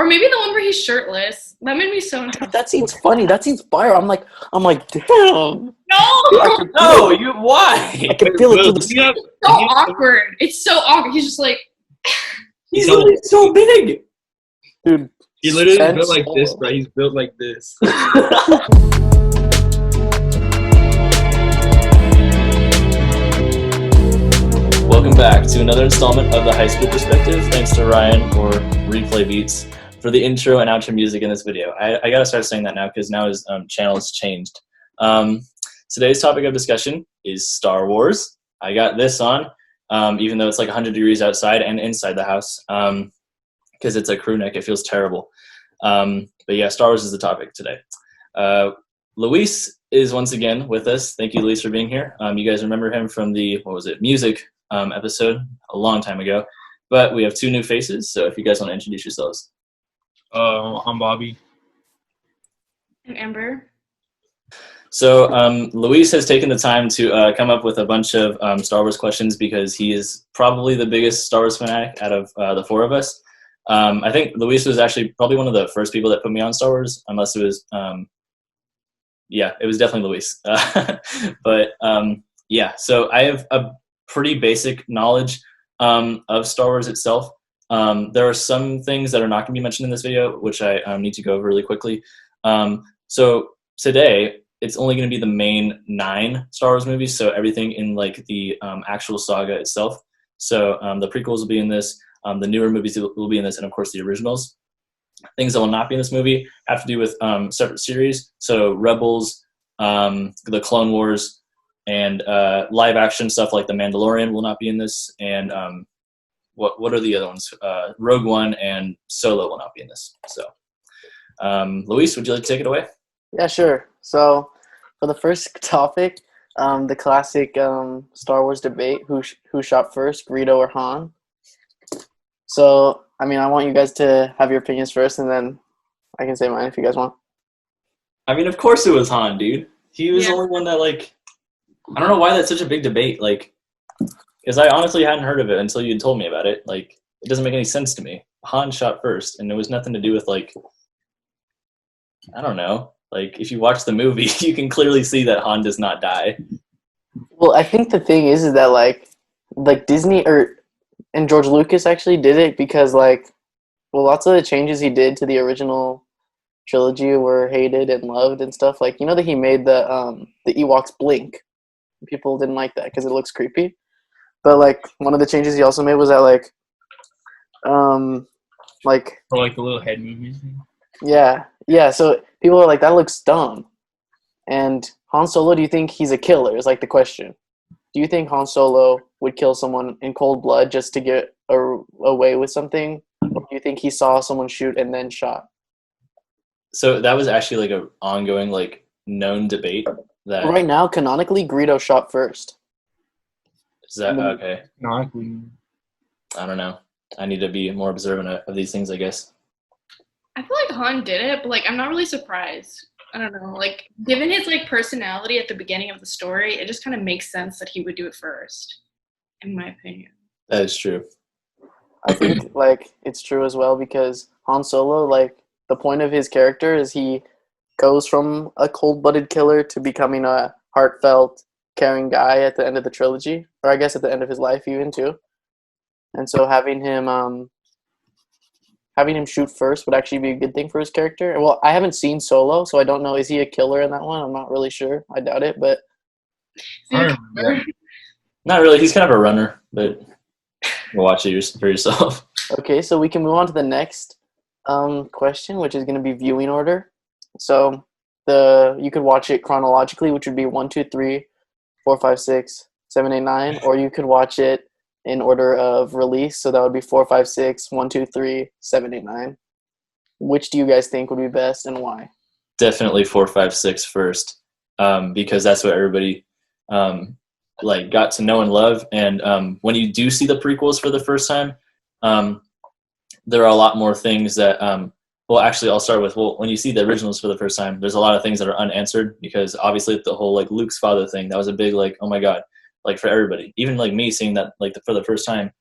maybe the one where he's shirtless. That made me so uncomfortable. That scene's funny. That scene's fire. I'm like, damn. No! No, you why? I can feel it through the It's so awkward. It's so awkward. He's just like... He's literally so big. Dude. He literally built like this, bro. He's built like this. Welcome back to another installment of the High School Perspective. Thanks to Ryan or Replay Beats for the intro and outro music in this video. I gotta start saying that now because now his channel has changed. Today's topic of discussion is Star Wars. I got this on, even though it's like 100 degrees outside and inside the house, because it's a crew neck. It feels terrible. But yeah, Star Wars is the topic today. Luis is once again with us. Thank you, Luis, for being here. You guys remember him from the, music episode a long time ago. But we have two new faces, so if you guys want to introduce yourselves. I'm Bobby. I'm Amber. So Luis has taken the time to come up with a bunch of Star Wars questions because he is probably the biggest Star Wars fanatic out of the four of us. I think Luis was actually probably one of the first people that put me on Star Wars, unless it was, it was definitely Luis. But yeah, so I have a pretty basic knowledge of Star Wars itself. There are some things that are not going to be mentioned in this video, which I need to go over really quickly. So today, it's only going to be the main 9 Star Wars movies, so everything in like the actual saga itself. So the prequels will be in this, the newer movies will be in this, and of course the originals. Things that will not be in this movie have to do with separate series. So Rebels, the Clone Wars, and live action stuff like The Mandalorian will not be in this. And what are the other ones? Rogue One and Solo will not be in this. So, Luis, would you like to take it away? Yeah, sure. So, for the first topic, the classic Star Wars debate: who shot first, Grido or Han? So, I mean, I want you guys to have your opinions first, and then I can say mine if you guys want. I mean, of course it was Han, dude. He was the only one that, like, I don't know why that's such a big debate, like, because I honestly hadn't heard of it until you told me about it. Like, it doesn't make any sense to me. Han shot first, and it was nothing to do with, like, I don't know. Like, if you watch the movie, you can clearly see that Han does not die. Well, I think the thing is that, like Disney and George Lucas actually did it because, lots of the changes he did to the original trilogy were hated and loved and stuff. Like, you know that he made the Ewoks blink. People didn't like that because it looks creepy. But, like, one of the changes he also made was that, Or like the little head movements. Yeah, so people are like, that looks dumb. And Han Solo, do you think he's a killer, is like the question. Do you think Han Solo would kill someone in cold blood just to get away with something? Or do you think he saw someone shoot and then shot? So that was actually, like, an ongoing, like, known debate. That Right now, canonically, Grido shot first. Is that okay? Canonically. I don't know. I need to be more observant of these things, I guess. I feel like Han did it, but, like, I'm not really surprised. I don't know. Like, given his, like, personality at the beginning of the story, it just kind of makes sense that he would do it first, in my opinion. That is true. I think, it's true as well because Han Solo, the point of his character is he goes from a cold-blooded killer to becoming a heartfelt, caring guy at the end of the trilogy, or I guess at the end of his life even, too. And so having him shoot first would actually be a good thing for his character. Well, I haven't seen Solo, so I don't know. Is he a killer in that one? I'm not really sure. I doubt it, but... Not really. He's kind of a runner, but we'll watch it for yourself. Okay, so we can move on to the next question, which is going to be viewing order. So you could watch it chronologically, which would be 1, 2, 3, 4, 5, 6, 7, 8, 9, or you could watch it in order of release, so that would be 4, 5, 6, 1, 2, 3, 7, 8, 9. Which do you guys think would be best and why? Definitely 4, 5, 6 first, because that's what everybody got to know and love. And when you do see the prequels for the first time, there are a lot more things that. Actually, I'll start with when you see the originals for the first time, there's a lot of things that are unanswered because obviously the whole like Luke's father thing, that was a big like, oh my god. Like for everybody, even like me seeing that like for the first time,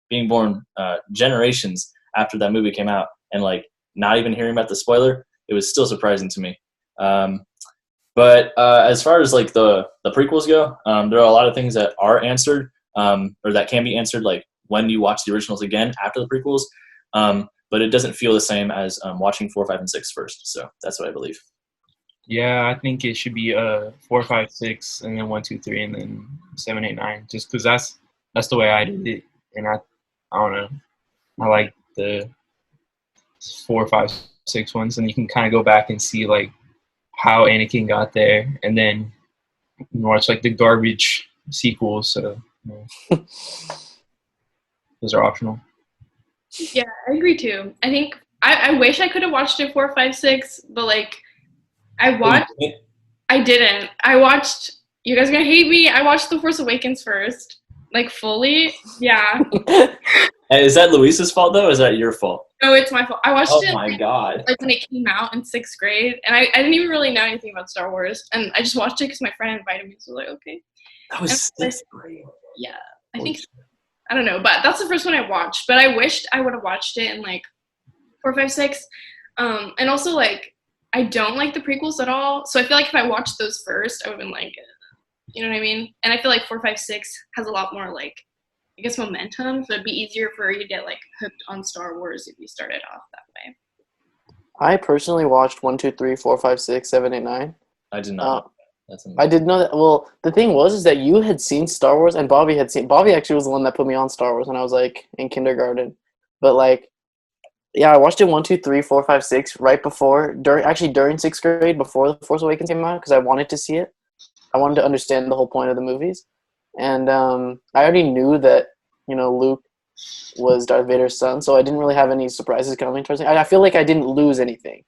being born generations after that movie came out, and like not even hearing about the spoiler, it was still surprising to me. But as far as like the prequels go, there are a lot of things that are answered, or that can be answered, like when you watch the originals again after the prequels. But it doesn't feel the same as watching 4, 5, and 6 first. So that's what I believe. Yeah, I think it should be 4, 5, 6, and then 1, 2, 3, and then 7, 8, 9. Just because that's the way I did it, and I don't know. I like the 4, 5, 6 ones, and you can kind of go back and see like how Anakin got there, and then watch like the garbage sequels. So those are optional. Yeah, I agree too. I think I wish I could have watched it 4, 5, 6, but like I didn't. I watched. You guys are gonna hate me. I watched The Force Awakens first, like fully. Yeah. Is that Luis's fault though? Or is that your fault? No, it's my fault. I watched it. Oh my god! Like when it came out in 6th grade, and I didn't even really know anything about Star Wars, and I just watched it because my friend invited me. So I was like, okay. That was 6th grade. Yeah, I think. I don't know, but that's the first one I watched. But I wished I would have watched it in like 4, 5, 6. And also like I don't like the prequels at all. So I feel like if I watched those first, I would have been like, you know what I mean? And I feel like 4, 5, 6 has a lot more like, I guess, momentum. So it'd be easier for you to get like hooked on Star Wars if you started off that way. I personally watched 1, 2, 3, 4, 5, 6, 7, 8, 9. I did not. That's I did know that. Well, the thing was that you had seen Star Wars, and Bobby had seen. Bobby actually was the one that put me on Star Wars when I was like in kindergarten. But like, yeah, I watched it 1, 2, 3, 4, 5, 6 right before during 6th grade before The Force Awakens came out because I wanted to see it. I wanted to understand the whole point of the movies, and I already knew that Luke was Darth Vader's son, so I didn't really have any surprises coming towards me. I feel like I didn't lose anything.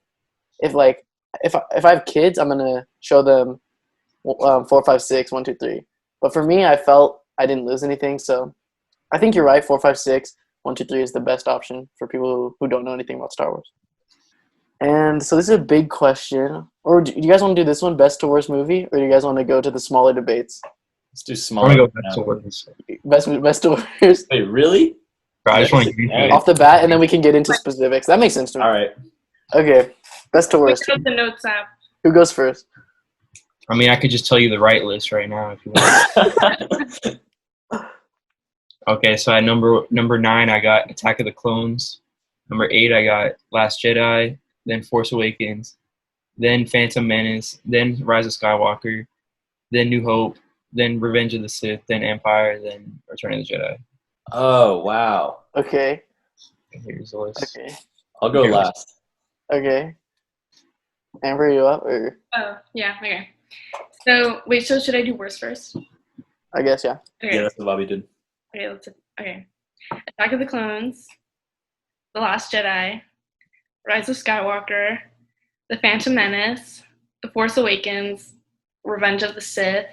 If I have kids, I'm gonna show them 4, 5, 6, 1, 2, 3. But for me, I felt I didn't lose anything. So I think you're right. 4, 5, 6, 1, 2, 3 is the best option for people who don't know anything about Star Wars. And so this is a big question. Or do you guys want to do this one, best to worst movie, or do you guys want to go to the smaller debates? Let's do smaller. I'm gonna go best to worst. Best to worst. Wait, really? I just want to off the bat, and then we can get into specifics. That makes sense to me. All right. Okay. Best to worst. Look at the notes app. Who goes first? I mean, I could just tell you the right list right now if you want. Okay, so at number 9, I got Attack of the Clones. Number 8, I got Last Jedi, then Force Awakens, then Phantom Menace, then Rise of Skywalker, then New Hope, then Revenge of the Sith, then Empire, then Return of the Jedi. Oh, wow. Okay. Here's the list. Okay. I'll go last. Okay. Amber, you up? Or? Oh, yeah, okay. So, wait, so should I do worst first? I guess, yeah. Okay. Yeah, that's what Bobby did. Okay. Attack of the Clones, The Last Jedi, Rise of Skywalker, The Phantom Menace, The Force Awakens, Revenge of the Sith,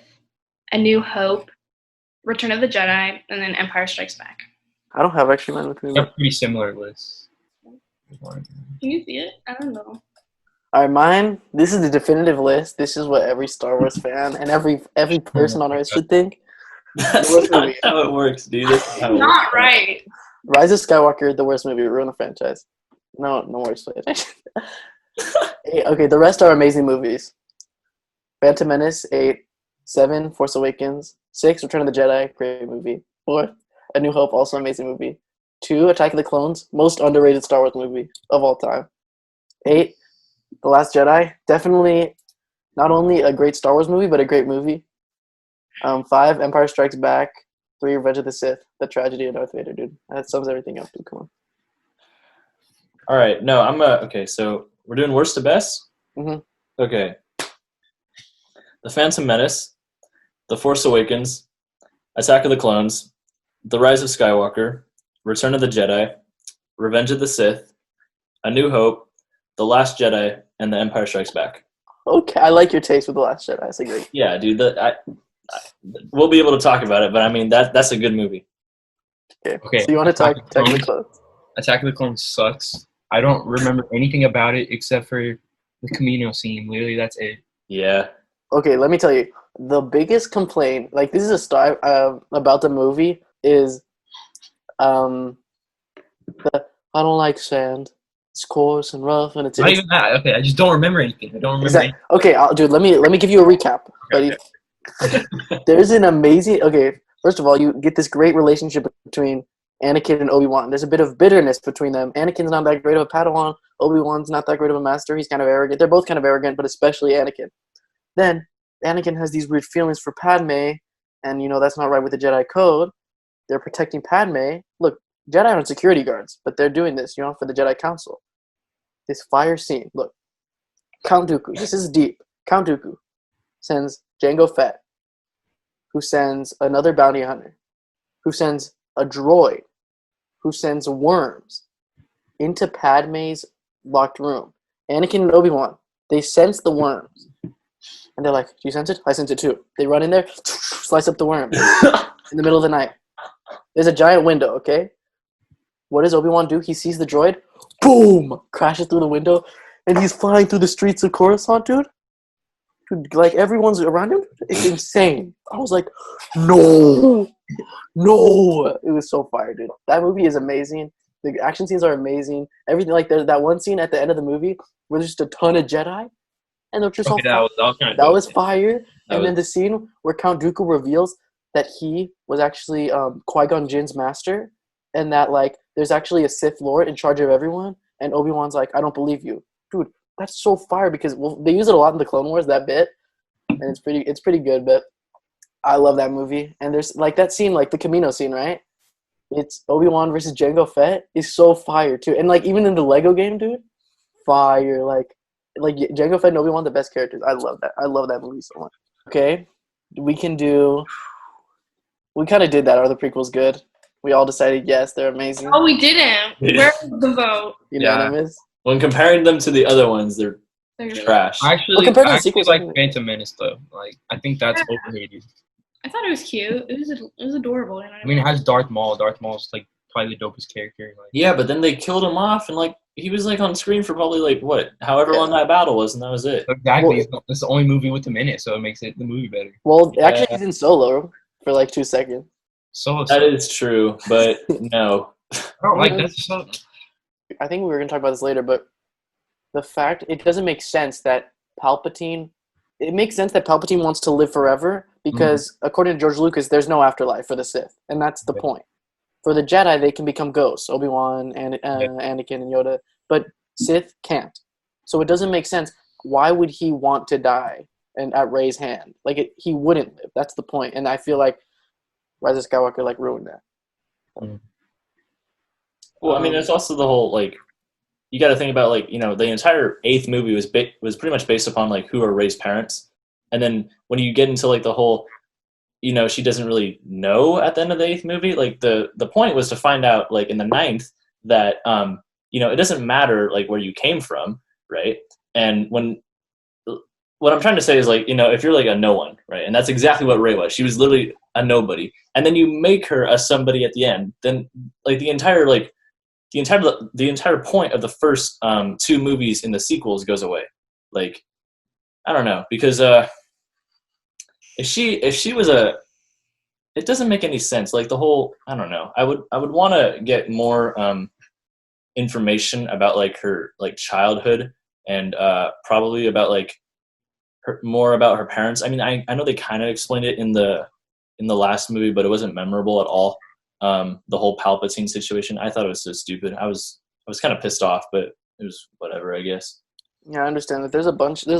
A New Hope, Return of the Jedi, and then Empire Strikes Back. I don't have actually mine with me. They're pretty similar lists. Can you see it? I don't know. All right, mine. This is the definitive list. This is what every Star Wars fan and every person on Earth should think. That's not how it works, dude. That's how it Not works. right. Rise of Skywalker, the worst movie, ruin the franchise. No worse. Okay, the rest are amazing movies. Phantom Menace, 8, 7, Force Awakens, 6, Return of the Jedi, great movie. 4, A New Hope, also amazing movie. 2, Attack of the Clones, most underrated Star Wars movie of all time. 8, The Last Jedi, definitely not only a great Star Wars movie, but a great movie. 5, Empire Strikes Back. 3, Revenge of the Sith, the tragedy of Darth Vader, dude. That sums everything up, dude. Come on. All right. No, okay, so we're doing worst to best? Mm-hmm. Okay. The Phantom Menace, The Force Awakens, Attack of the Clones, The Rise of Skywalker, Return of the Jedi, Revenge of the Sith, A New Hope, The Last Jedi, and The Empire Strikes Back. Okay, I like your taste with The Last Jedi. That's a great. Yeah, dude. We'll be able to talk about it, but I mean that's a good movie. Okay. So you want to talk Attack of the Clones? Attack of the Clones sucks. I don't remember anything about it except for the Camino scene. Literally, that's it. Yeah. Okay, let me tell you. The biggest complaint, like this is a star about the movie, is I don't like sand. It's coarse and rough, and it's Not even that. Okay, I just don't remember anything. I don't remember. exactly. Okay, dude, let me give you a recap, buddy. There's an amazing. Okay, first of all, you get this great relationship between Anakin and Obi-Wan. There's a bit of bitterness between them. Anakin's not that great of a Padawan. Obi-Wan's not that great of a master. He's kind of arrogant. They're both kind of arrogant, but especially Anakin. Then Anakin has these weird feelings for Padme, and that's not right with the Jedi code. They're protecting Padme. Look, Jedi aren't security guards, but they're doing this, for the Jedi Council. This fire scene. Look, Count Dooku. This is deep. Count Dooku sends Jango Fett, who sends another bounty hunter, who sends a droid, who sends worms into Padme's locked room. Anakin and Obi-Wan, they sense the worms. And they're like, do you sense it? I sense it too. They run in there, slice up the worms in the middle of the night. There's a giant window, okay? What does Obi-Wan do? He sees the droid, boom, crashes through the window, and he's flying through the streets of Coruscant, dude. Dude, like, everyone's around him. It's insane. I was like, no. It was so fire, dude. That movie is amazing. The action scenes are amazing. Everything, like, there's that one scene at the end of the movie where there's just a ton of Jedi, and they're just all fire. That was fire. And then the scene where Count Dooku reveals that he was actually Qui-Gon Jinn's master, and that, like, there's actually a Sith Lord in charge of everyone, and Obi-Wan's like, I don't believe you. Dude, that's so fire because they use it a lot in the Clone Wars, that bit, and it's pretty good, but I love that movie. And there's, like, that scene, like, the Camino scene, right? It's Obi-Wan versus Jango Fett is so fire, too. And, like, even in the Lego game, dude, fire. Like Jango Fett and Obi-Wan, the best characters. I love that. I love that movie so much. Okay, we kind of did that. Are the prequels good? We all decided yes, they're amazing. Oh, we didn't. Where's the vote? Unanimous? When comparing them to the other ones, they're trash. Actually, compared to the I actually sequels, like Phantom Menace, though. Like, I think that's Yeah. overrated. I thought it was cute. It was adorable. I mean, it has Darth Maul. Darth Maul's, like, probably the dopest character. Like, Yeah, but then they killed him off, and, like, he was, like, on screen for probably, like, however long that battle was, and that was it. exactly. It's the only movie with him in it, so it makes the movie better. Well, actually, he's in Solo for like 2 seconds. That is true, but no. I don't like that. So, I think we were going to talk about this later, but the fact it doesn't make sense that Palpatine. It makes sense that Palpatine wants to live forever because, according to George Lucas, there's no afterlife for the Sith, and that's the point. For the Jedi, they can become ghosts, Obi-Wan, and Anakin, and Yoda, but Sith can't. So it doesn't make sense. Why would he want to die at Rey's hand? Like, he wouldn't live. That's the point, and I feel like Rise of Skywalker, like, ruined that. Well, I mean, it's also the whole, like, you got to think about, like, the entire 8th movie was pretty much based upon, like, who are Rey's parents. And then when you get into, like, the whole, she doesn't really know at the end of the 8th movie. Like, the point was to find out, like, in the 9th that, it doesn't matter, like, where you came from, right? And what I'm trying to say is, like, if you're, like, a no one, right? And that's exactly what Rey was. She was literally a nobody. And then you make her a somebody at the end. Then, like, the entire point of the first 2 movies in the sequels goes away. Like, I don't know, because if she was it doesn't make any sense. Like, the whole, I don't know. I would want to get more information about, like, her, like, childhood and probably about, like, more about her parents. I mean, I know they kind of explained it in the last movie, but it wasn't memorable at all. The whole Palpatine situation, I thought it was so stupid. I was kind of pissed off, but it was whatever, I guess. Yeah, I understand that. There's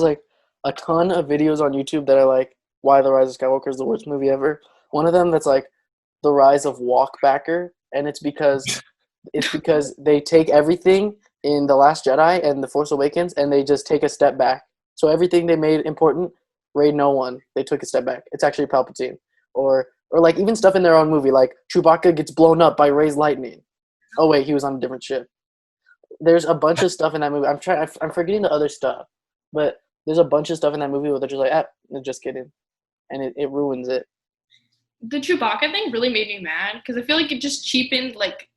like a ton of videos on YouTube that are like, why The Rise of Skywalker is the worst movie ever. One of them that's like The Rise of Walkbacker, and it's because they take everything in The Last Jedi and The Force Awakens and they just take a step back. So everything they made important, Rey no one, they took a step back. It's actually Palpatine. Or like even stuff in their own movie, like Chewbacca gets blown up by Rey's lightning. Oh wait, he was on a different ship. There's a bunch of stuff in that movie. I'm forgetting the other stuff, but there's a bunch of stuff in that movie where they're just like, just kidding, and it ruins it. The Chewbacca thing really made me mad because I feel like it just cheapened, like,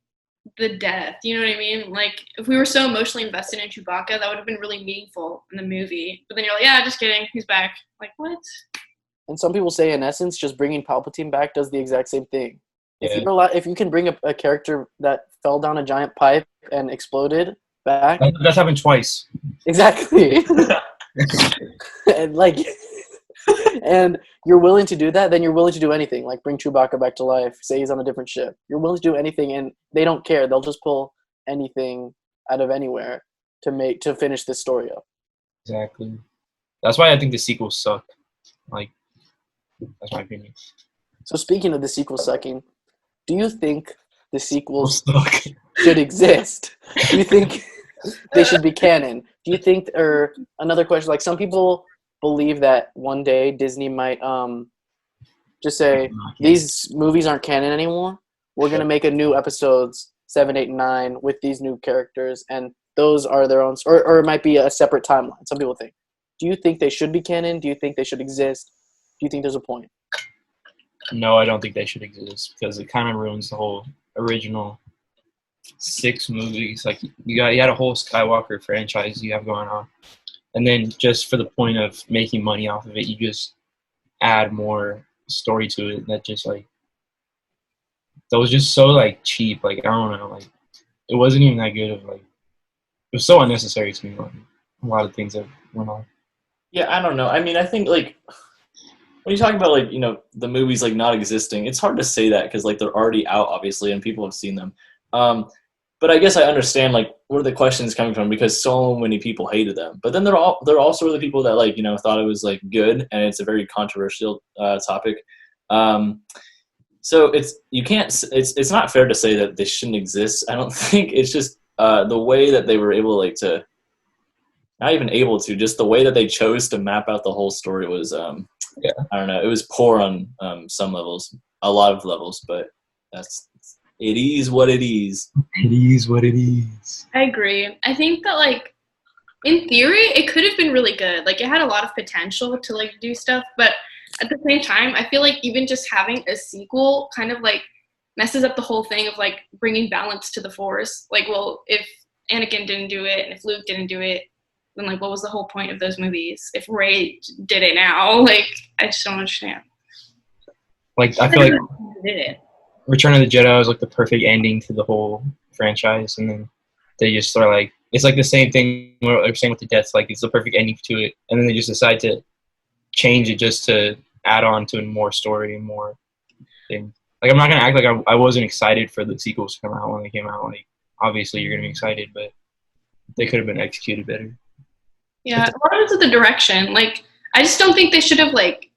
the death. You know what I mean? Like, if we were so emotionally invested in Chewbacca, that would have been really meaningful in the movie. But then you're like, yeah, just kidding, he's back. Like, what? And some people say, in essence, just bringing Palpatine back does the exact same thing. Yeah. If you can bring a character that fell down a giant pipe and exploded back. That's happened twice. Exactly. And like, and you're willing to do that, then you're willing to do anything. Like bring Chewbacca back to life, say he's on a different ship. You're willing to do anything, and they don't care. They'll just pull anything out of anywhere to finish this story up. Exactly. That's why I think the sequels suck. Like, that's my opinion. So speaking of the sequel sucking, do you think the sequels Suck. should exist? Do you think they should be canon? Do you think, or another question, like some people believe that one day Disney might just say, these movies aren't canon anymore. We're going to make a new episodes 7, 8, and 9 with these new characters, and those are their own, or it might be a separate timeline. Some people think. Do you think they should be canon? Do you think they should exist? Do you think there's a point? No, I don't think they should exist because it kind of ruins the whole original 6 movies. Like you had a whole Skywalker franchise you have going on, and then just for the point of making money off of it, you just add more story to it. That just like that was just so like cheap. Like I don't know, like it wasn't even that good of like it was so unnecessary to me. Like a lot of things that went on. Yeah, I don't know. I mean, I think like when you talk about like the movies like not existing, it's hard to say that because like they're already out obviously and people have seen them. But I guess I understand like where the question is coming from because so many people hated them. But then they're also the people that like thought it was like good, and it's a very controversial topic. So it's not fair to say that they shouldn't exist. I don't think. It's just the way that they were able like to. Not even able to, just the way that they chose to map out the whole story was, I don't know, it was poor on some levels, a lot of levels, but it is what it is. It is what it is. I agree. I think that, like, in theory, it could have been really good. Like, it had a lot of potential to, like, do stuff, but at the same time, I feel like even just having a sequel kind of, like, messes up the whole thing of, like, bringing balance to the Force. Like, well, if Anakin didn't do it and if Luke didn't do it, then like what was the whole point of those movies if Rey did it now? Like I just don't understand. Like I feel like did it. Return of the Jedi was like the perfect ending to the whole franchise, and then they just are like it's like the same thing what they're saying with the deaths, like it's the perfect ending to it, and then they just decide to change it just to add on to more story and more things. Like I'm not gonna act like I wasn't excited for the sequels to come out when they came out. Like obviously you're gonna be excited, but they could have been executed better. Yeah, a lot of it's the direction. Like, I just don't think they should have, like,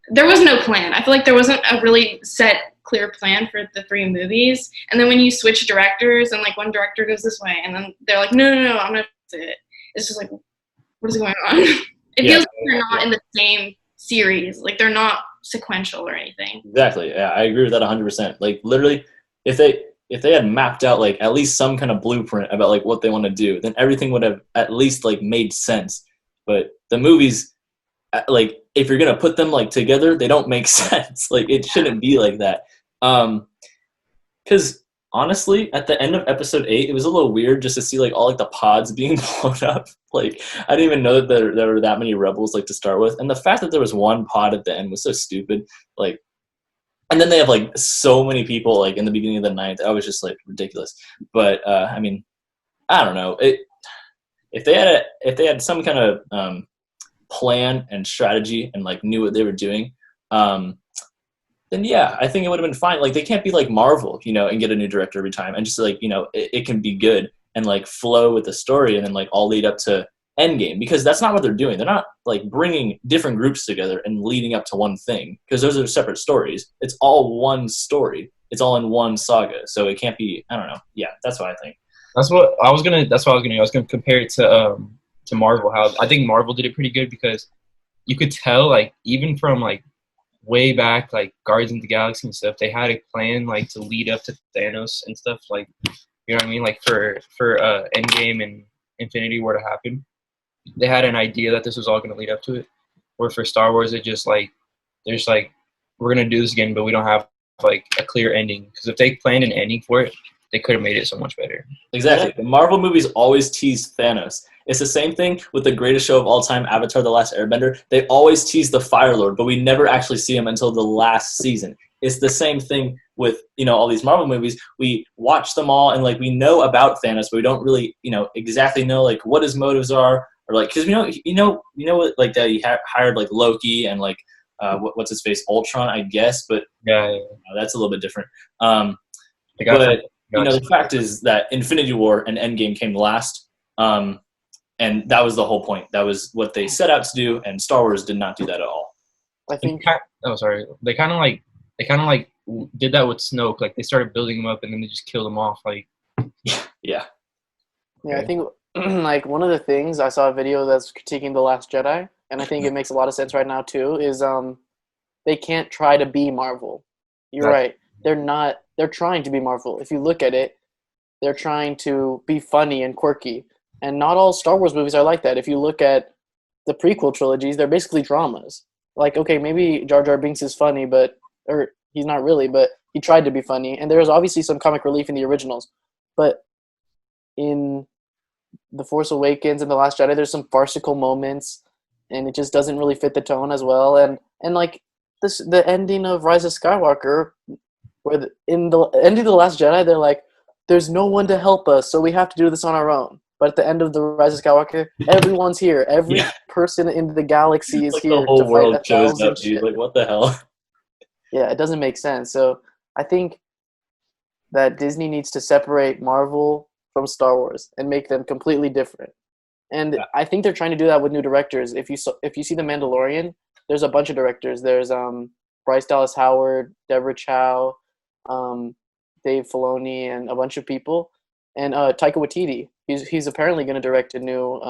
there was no plan. I feel like there wasn't a really set, clear plan for the 3 movies. And then when you switch directors and, like, one director goes this way, and then they're like, no, I'm going to fix it. It's just like, what is going on? It feels like they're not in the same series. Like, they're not sequential or anything. Exactly. Yeah, I agree with that 100%. Like, literally, if they had mapped out like at least some kind of blueprint about like what they want to do, then everything would have at least like made sense. But the movies, like if you're gonna put them like together, they don't make sense. Like it shouldn't be like that. Because honestly, at the end of episode 8, it was a little weird just to see like all like the pods being blown up. Like I didn't even know that there were that many rebels like to start with, and the fact that there was one pod at the end was so stupid. Like. And then they have like so many people like in the beginning of the 9th. I was just like ridiculous. But I mean, I don't know. If they had some kind of plan and strategy and like knew what they were doing, then yeah, I think it would have been fine. Like they can't be like Marvel, and get a new director every time and just like it can be good and like flow with the story and then like all lead up to Endgame, because that's not what they're doing. They're not like bringing different groups together and leading up to one thing, because those are separate stories. It's all one story. It's all in one saga. So it can't be. I don't know. Yeah, that's what I think. That's what I was gonna compare it to Marvel. How I think Marvel did it pretty good because you could tell like even from like way back like Guardians of the Galaxy and stuff, they had a plan like to lead up to Thanos and stuff. Like you know what I mean? Like for Endgame and Infinity War to happen. They had an idea that this was all going to lead up to it. Where for Star Wars, it just like, there's like, we're going to do this again, but we don't have like a clear ending. Because if they planned an ending for it, they could have made it so much better. Exactly. The Marvel movies always tease Thanos. It's the same thing with the greatest show of all time, Avatar: The Last Airbender. They always tease the Fire Lord, but we never actually see him until the last season. It's the same thing with all these Marvel movies, we watch them all and like we know about Thanos, but we don't really exactly know like what his motives are, or like because what like that he hired like Loki and like what's his face, Ultron, I guess, but Yeah. that's a little bit different. The guy But from the fact is that Infinity War and Endgame came last, and that was the whole point. That was what they set out to do, and Star Wars did not do that at all. I think They kind of like did that with Snoke. Like they started building him up and then they just killed him off. Like Yeah. I think like one of the things I saw a video that's critiquing The Last Jedi, and I think it makes a lot of sense right now too, is they can't try to be Marvel. You're right. They're trying to be Marvel. If you look at it, they're trying to be funny and quirky. And not all Star Wars movies are like that. If you look at the prequel trilogies, they're basically dramas. Like, okay, maybe Jar Jar Binks is funny, or he's not really, but he tried to be funny. And there was obviously some comic relief in the originals. But in The Force Awakens and The Last Jedi, there's some farcical moments, and it just doesn't really fit the tone as well. And like the ending of Rise of Skywalker, where in the ending of The Last Jedi, they're like, there's no one to help us, so we have to do this on our own. But at the end of The Rise of Skywalker, everyone's here. Every person in the galaxy is like here the whole to world fight shows up, dude. Like, what the hell? Yeah, it doesn't make sense. So I think that Disney needs to separate Marvel from Star Wars and make them completely different. And I think they're trying to do that with new directors. If you see The Mandalorian, there's a bunch of directors. There's Bryce Dallas Howard, Deborah Chow, Dave Filoni, and a bunch of people. And Taika Waititi, he's apparently going to direct a new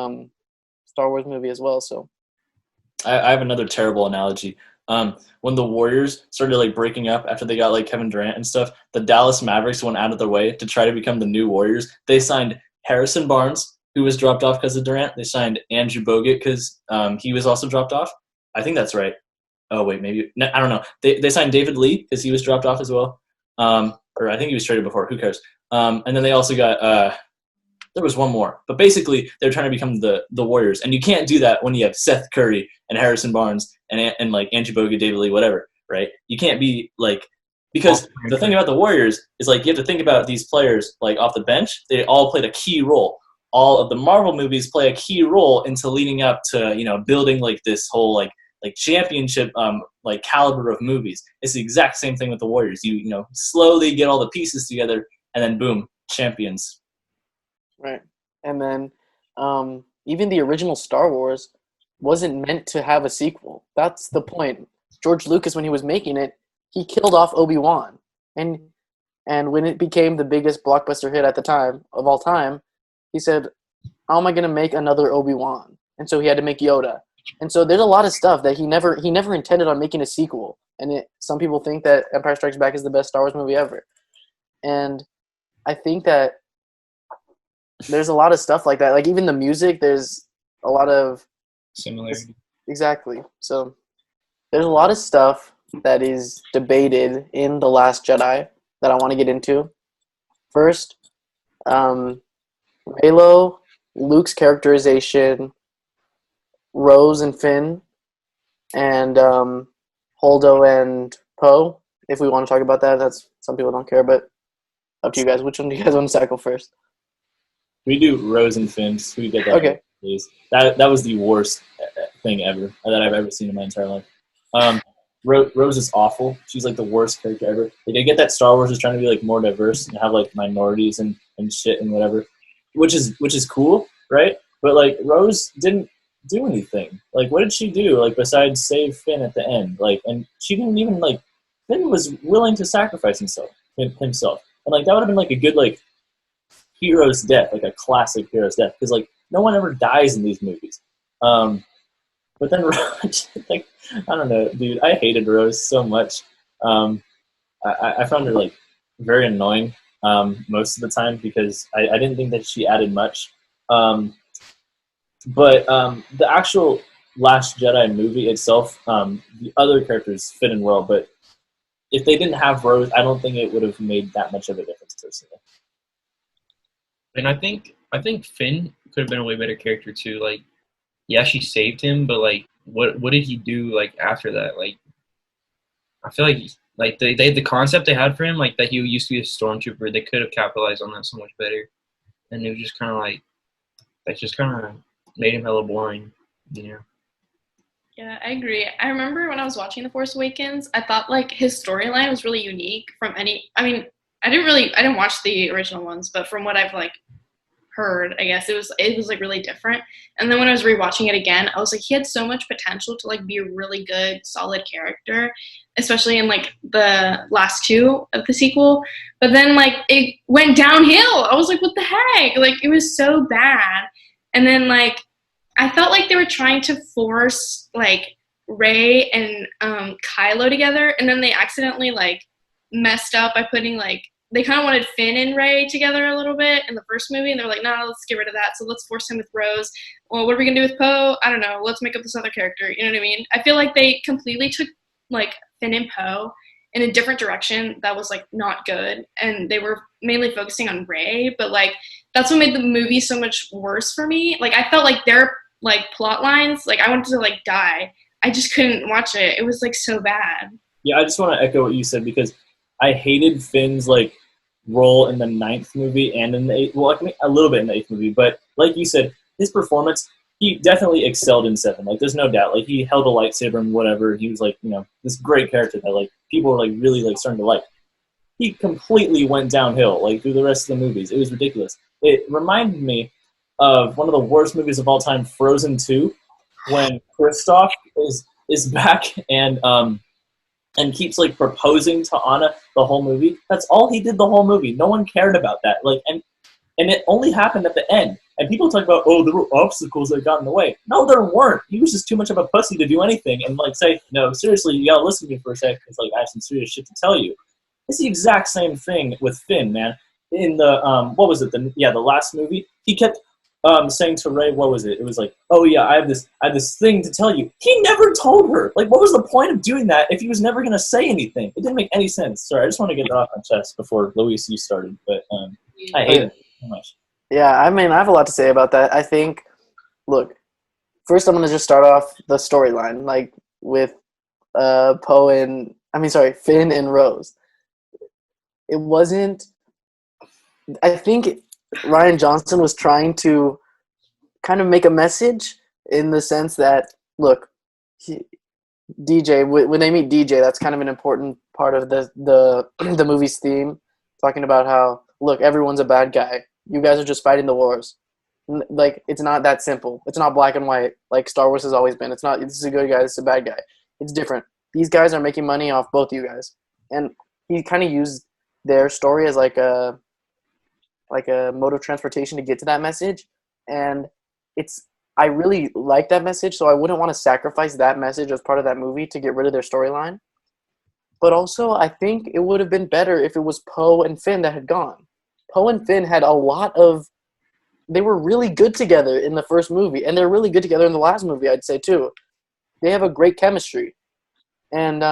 Star Wars movie as well. So I have another terrible analogy. When the Warriors started like breaking up after they got like Kevin Durant and stuff, the Dallas Mavericks went out of their way to try to become the new Warriors. They signed Harrison Barnes, who was dropped off because of Durant. They signed Andrew Bogut because he was also dropped off. I think that's right. Oh wait, maybe I don't know. They signed David Lee because he was dropped off as well. Or I think he was traded before. Who cares? And then they also got there was one more, but basically they're trying to become the Warriors, and you can't do that when you have Seth Curry and Harrison Barnes and like Andrew Bogut, David Lee, whatever, right? You can't be like, because the thing about the Warriors is like you have to think about these players like off the bench. They all played a key role. All of the Marvel movies play a key role into leading up to building like this whole like championship like caliber of movies. It's the exact same thing with the Warriors. You slowly get all the pieces together, and then boom, champions. Right. And then even the original Star Wars wasn't meant to have a sequel. That's the point. George Lucas, when he was making it, he killed off Obi-Wan. And when it became the biggest blockbuster hit at the time of all time, he said, how am I going to make another Obi-Wan? And so he had to make Yoda. And so there's a lot of stuff that he never intended on making a sequel. And some people think that Empire Strikes Back is the best Star Wars movie ever. And I think that there's a lot of stuff like that. Like even the music, there's a lot of similarity. Exactly. So there's a lot of stuff that is debated in The Last Jedi that I want to get into. First, Reylo, Luke's characterization, Rose and Finn, and Holdo and Poe. If we want to talk about that, that's some people don't care, but up to you guys. Which one do you guys want to tackle first? We do Rose and Finn. So we get that. Okay. Please. That was the worst thing ever that I've ever seen in my entire life. Rose is awful. She's like the worst character ever. Like I get that Star Wars is trying to be like more diverse and have like minorities and shit and whatever, which is cool, right? But like Rose didn't do anything. Like what did she do? Like besides save Finn at the end? Like and she didn't even like Finn was willing to sacrifice himself. And like that would have been like a good like hero's death, like a classic hero's death, because like no one ever dies in these movies. But then like I don't know, dude, I hated Rose so much. I found her like very annoying most of the time because I didn't think that she added much. But the actual Last Jedi movie itself, the other characters fit in well, but if they didn't have Rose, I don't think it would have made that much of a difference personally. And I think Finn could have been a way better character too. Like, yeah, she saved him, but like, what did he do like after that? Like, I feel like like the concept they had for him, like that he used to be a stormtrooper. They could have capitalized on that so much better, and it was just kind of like that. Just kind of made him hella boring, you know. Yeah, I agree. I remember when I was watching The Force Awakens, I thought like his storyline was really unique from any. I mean, I didn't watch the original ones, but from what I've like heard, I guess it was like really different. And then when I was rewatching it again, I was like, he had so much potential to like be a really good, solid character, especially in like the last two of the sequel. But then like it went downhill. I was like, what the heck? Like it was so bad. And then like I felt like they were trying to force like Rey and Kylo together, and then they accidentally like messed up by putting like they kind of wanted Finn and Rey together a little bit in the first movie, and they're like, nah, let's get rid of that. So let's force him with Rose. Well, what are we gonna do with Poe? I don't know. Let's make up this other character. You know what I mean? I feel like they completely took like Finn and Poe in a different direction that was like not good, and they were mainly focusing on Rey. But like that's what made the movie so much worse for me. Like I felt like their like plot lines, like I wanted to like die. I just couldn't watch it. It was like so bad. Yeah, I just want to echo what you said because I hated Finn's like role in the 9th movie and in the 8th. Well, I mean, a little bit in the 8th movie, but like you said, his performance, he definitely excelled in 7. Like, there's no doubt. Like, he held a lightsaber and whatever. He was like, you know, this great character that like people were like really like starting to like. He completely went downhill like through the rest of the movies. It was ridiculous. It reminded me of one of the worst movies of all time, Frozen 2, when Kristoff is back and keeps like proposing to Anna the whole movie. That's all he did the whole movie. No one cared about that. Like and it only happened at the end. And people talk about, oh, there were obstacles that got in the way. No, there weren't. He was just too much of a pussy to do anything and like say, no, seriously, you gotta listen to me for a sec because like I have some serious shit to tell you. It's the exact same thing with Finn, man. In the what was it? The last movie, he kept saying to Rey, what was it? It was like, oh yeah, I have this thing to tell you. He never told her. Like, what was the point of doing that if he was never gonna say anything? It didn't make any sense. Sorry, I just want to get that off my chest before Luis, you started. But I hate it so much. Yeah, I mean, I have a lot to say about that. I think, look, first I'm gonna just start off the storyline, like with Finn and Rose. It wasn't. I think Rian Johnson was trying to kind of make a message in the sense that, look, DJ, when they meet DJ, that's kind of an important part of the movie's theme, talking about how, look, everyone's a bad guy. You guys are just fighting the wars. Like, it's not that simple. It's not black and white like Star Wars has always been. It's not, this is a good guy, this is a bad guy. It's different. These guys are making money off both you guys. And he kind of used their story as like a mode of transportation to get to that message. And I really like that message, so I wouldn't want to sacrifice that message as part of that movie to get rid of their storyline. But also, I think it would have been better if it was Poe and Finn that had gone. Poe and Finn had they were really good together in the first movie, and they're really good together in the last movie, I'd say, too. They have a great chemistry. And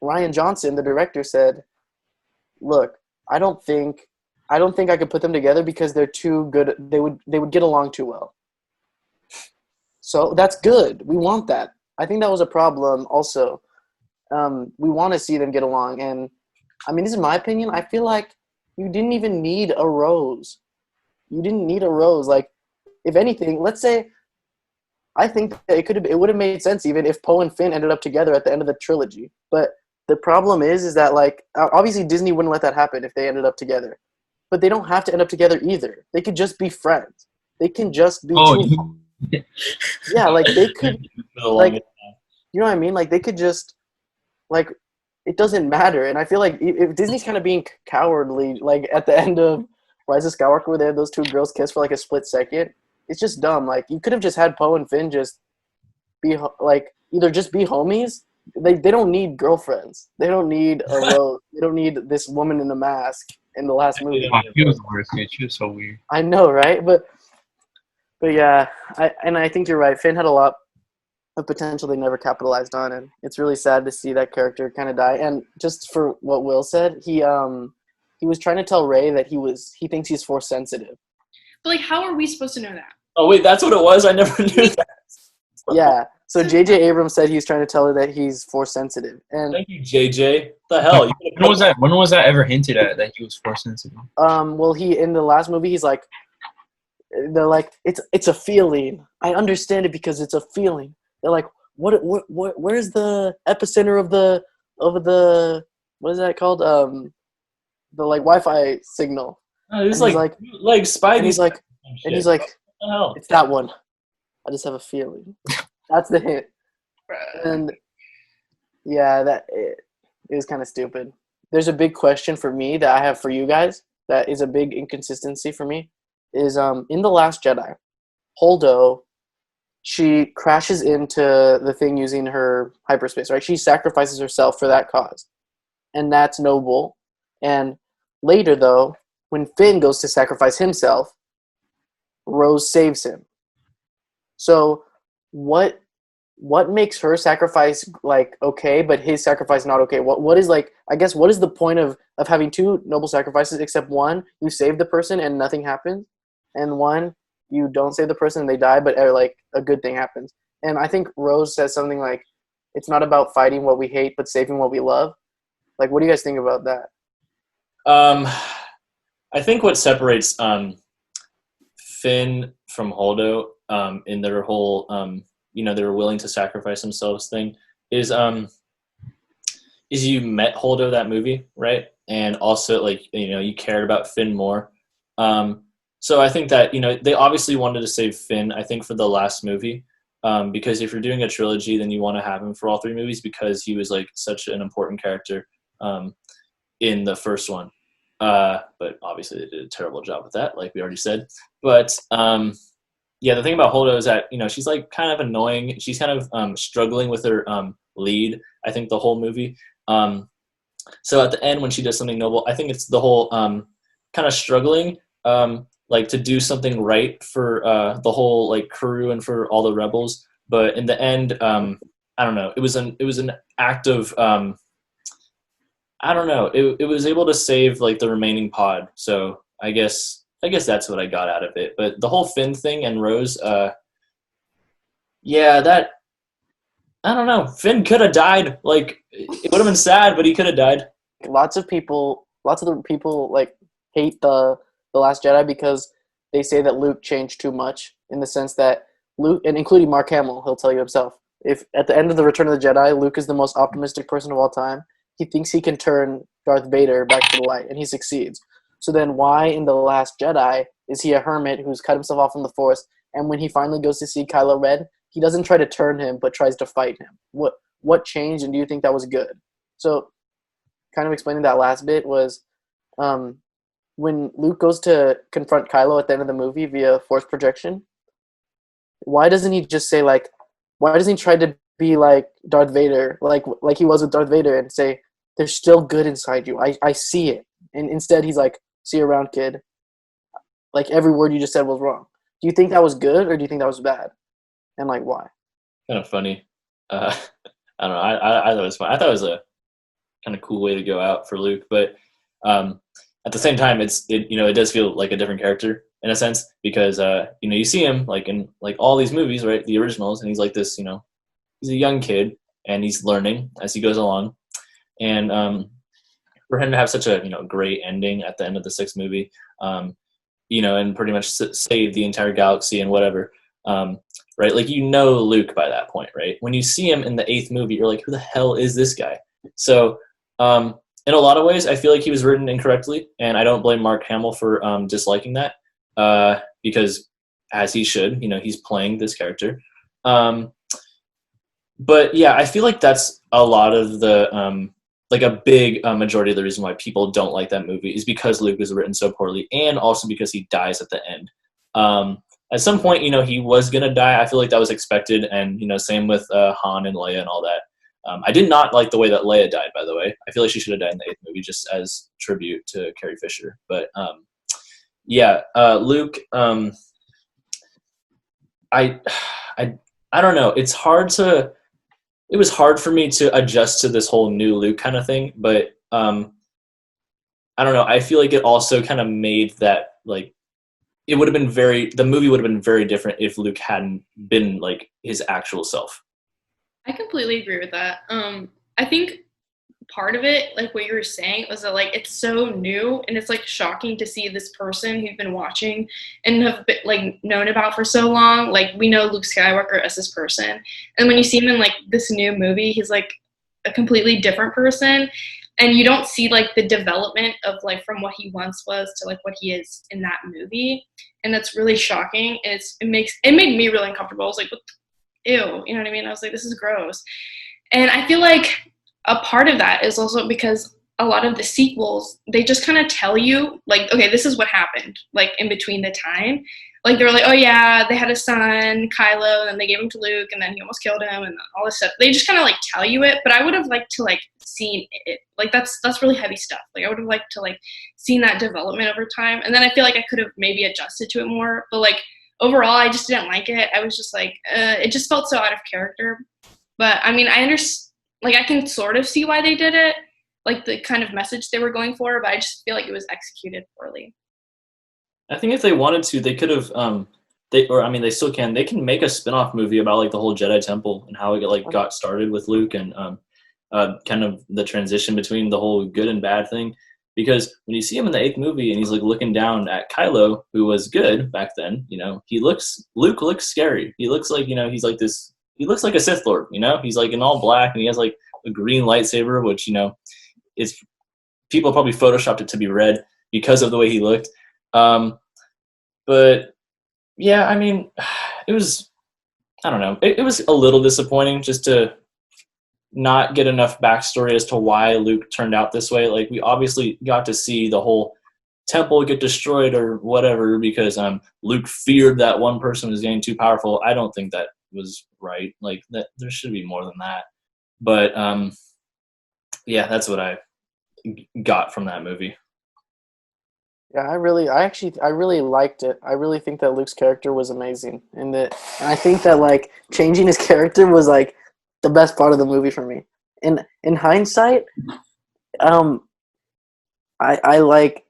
Rian Johnson, the director, said, look, I don't think I could put them together because they're too good. They would get along too well. So that's good. We want that. I think that was a problem also. We want to see them get along. And, I mean, this is my opinion. I feel like you didn't even need a Rose. You didn't need a Rose. Like, if anything, let's say, I think that it would have made sense even if Poe and Finn ended up together at the end of the trilogy. But the problem is that, like, obviously Disney wouldn't let that happen if they ended up together. But they don't have to end up together either. They could just be friends. They can just be yeah, like, they could, like, you know what I mean? Like, they could just, like, it doesn't matter. And I feel like if Disney's kind of being cowardly, like, at the end of Rise of Skywalker where they had those two girls kiss for, like, a split second, it's just dumb. Like, you could have just had Poe and Finn just be, like, either just be homies. They don't need girlfriends. They don't need a Rose. They don't need this woman in a mask in the last movie. She was the worst, dude. She was so weird. I know, right? But yeah, I think you're right. Finn had a lot of potential they never capitalized on, and it's really sad to see that character kind of die. And just for what Will said, he was trying to tell Rey that he thinks he's Force sensitive. But like, how are we supposed to know that? Oh wait, that's what it was. I never knew that. Yeah, So J.J. Abrams said he's trying to tell her that he's force sensitive, and Thank you, JJ. The hell? When was that? When was that ever hinted at that he was force sensitive? well, he in the last movie, he's like, they're like, it's a feeling. I understand it because it's a feeling. They're like, where's the epicenter of the what is that called? The like Wi-Fi signal. Oh, it was And he's like Spidey. And he's like, What the hell? it's that one. I just have a feeling. That's the hint. And yeah, it was kind of stupid. There's a big question for me that I have for you guys that is a big inconsistency for me. Is in The Last Jedi, Holdo, she crashes into the thing using her hyperspace, right? She sacrifices herself for that cause. And that's noble. And later, though, when Finn goes to sacrifice himself, Rose saves him. So what makes her sacrifice like okay, but his sacrifice not okay? What is like, I guess, what is the point of having two noble sacrifices, except one, you save the person and nothing happens, and one, you don't save the person and they die, but like a good thing happens. And I think Rose says something like, it's not about fighting what we hate, but saving what we love. Like, what do you guys think about that? I think what separates Finn from Holdo in their whole they were willing to sacrifice themselves thing is you met Holdo that movie, right? And also you cared about Finn more. So I think that they obviously wanted to save Finn, I think, for the last movie. Because if you're doing a trilogy, then you want to have him for all three movies because he was like such an important character in the first one. But obviously they did a terrible job with that, like we already said. But the thing about Holdo is that she's like kind of annoying. She's kind of struggling with her lead, I think, the whole movie. So at the end when she does something noble, I think it's the whole kind of struggling like to do something right for the whole like crew and for all the rebels. But in the end, I don't know. It was an act of I don't know. It was able to save like the remaining pod. So I guess that's what I got out of it. But the whole Finn thing and Rose, that I don't know. Finn could have died. Like it would have been sad, but he could have died. Lots of the people like hate the Last Jedi because they say that Luke changed too much, in the sense that Luke, and including Mark Hamill, he'll tell you himself, if at the end of the Return of the Jedi, Luke is the most optimistic person of all time, he thinks he can turn Darth Vader back to the light, and he succeeds. So then why in The Last Jedi is he a hermit who's cut himself off from the Force, and when he finally goes to see Kylo Ren, he doesn't try to turn him, but tries to fight him? What changed, and do you think that was good? So kind of explaining that last bit was when Luke goes to confront Kylo at the end of the movie via Force projection, why doesn't he just say, like, why doesn't he try to be like Darth Vader, like he was with Darth Vader, and say, there's still good inside you. I see it. And instead he's like, see you around, kid. Like every word you just said was wrong. Do you think that was good, or do you think that was bad? And like, why? Kind of funny. I don't know. I thought it was fun. I thought it was a kind of cool way to go out for Luke, but at the same time, it does feel like a different character in a sense, because you see him like in like all these movies, right? The originals, and he's like this, he's a young kid and he's learning as he goes along, and for him to have such a great ending at the end of the sixth movie, and pretty much save the entire galaxy and whatever, right? Like Luke by that point, right? When you see him in the eighth movie, you're like, who the hell is this guy? So in a lot of ways, I feel like he was written incorrectly, and I don't blame Mark Hamill for disliking that, because as he should, he's playing this character. But yeah, I feel like that's a lot of the like a big majority of the reason why people don't like that movie is because Luke was written so poorly, and also because he dies at the end. At some point, he was gonna die. I feel like that was expected, and same with Han and Leia and all that. I did not like the way that Leia died, by the way. I feel like she should have died in the eighth movie just as tribute to Carrie Fisher. But Luke, I don't know. It was hard for me to adjust to this whole new Luke kind of thing, but I don't know. I feel like it also kind of made that, like, the movie would have been very different if Luke hadn't been like his actual self. I completely agree with that. I think part of it, like what you were saying, was that like it's so new and it's like shocking to see this person who've been watching and have been, like known about for so long. Like we know Luke Skywalker as this person, and when you see him in like this new movie, he's like a completely different person, and you don't see like the development of like from what he once was to like what he is in that movie, and that's really shocking. And it made me really uncomfortable. I was like, what the, ew, you know what I mean? I was like, this is gross, and I feel like a part of that is also because a lot of the sequels, they just kind of tell you, like, okay, this is what happened, like, in between the time. Like, they're like, oh, yeah, they had a son, Kylo, and then they gave him to Luke, and then he almost killed him, and all this stuff. They just kind of, like, tell you it, but I would have liked to, like, seen it. Like, that's really heavy stuff. Like, I would have liked to, like, seen that development over time, and then I feel like I could have maybe adjusted to it more, but, like, overall, I just didn't like it. I was just like, it just felt so out of character. But, I mean, I understand. Like, I can sort of see why they did it, like the kind of message they were going for, but I just feel like it was executed poorly. I think if they wanted to, they could have. They still can. They can make a spin-off movie about like the whole Jedi Temple and how it got started with Luke and kind of the transition between the whole good and bad thing. Because when you see him in the 8th movie and he's like looking down at Kylo, who was good back then, Luke looks scary. He looks like he's like this. He looks like a Sith Lord, He's like in all black and he has like a green lightsaber, which, is people probably photoshopped it to be red because of the way he looked. But yeah, I mean, it was, I don't know. It was a little disappointing just to not get enough backstory as to why Luke turned out this way. Like, we obviously got to see the whole temple get destroyed or whatever because Luke feared that one person was getting too powerful. I don't think that was right. Like, that there should be more than that. But yeah, that's what I got from that movie. Yeah, I really liked it. I really think that Luke's character was amazing, and I think that like changing his character was like the best part of the movie for me. In hindsight, I like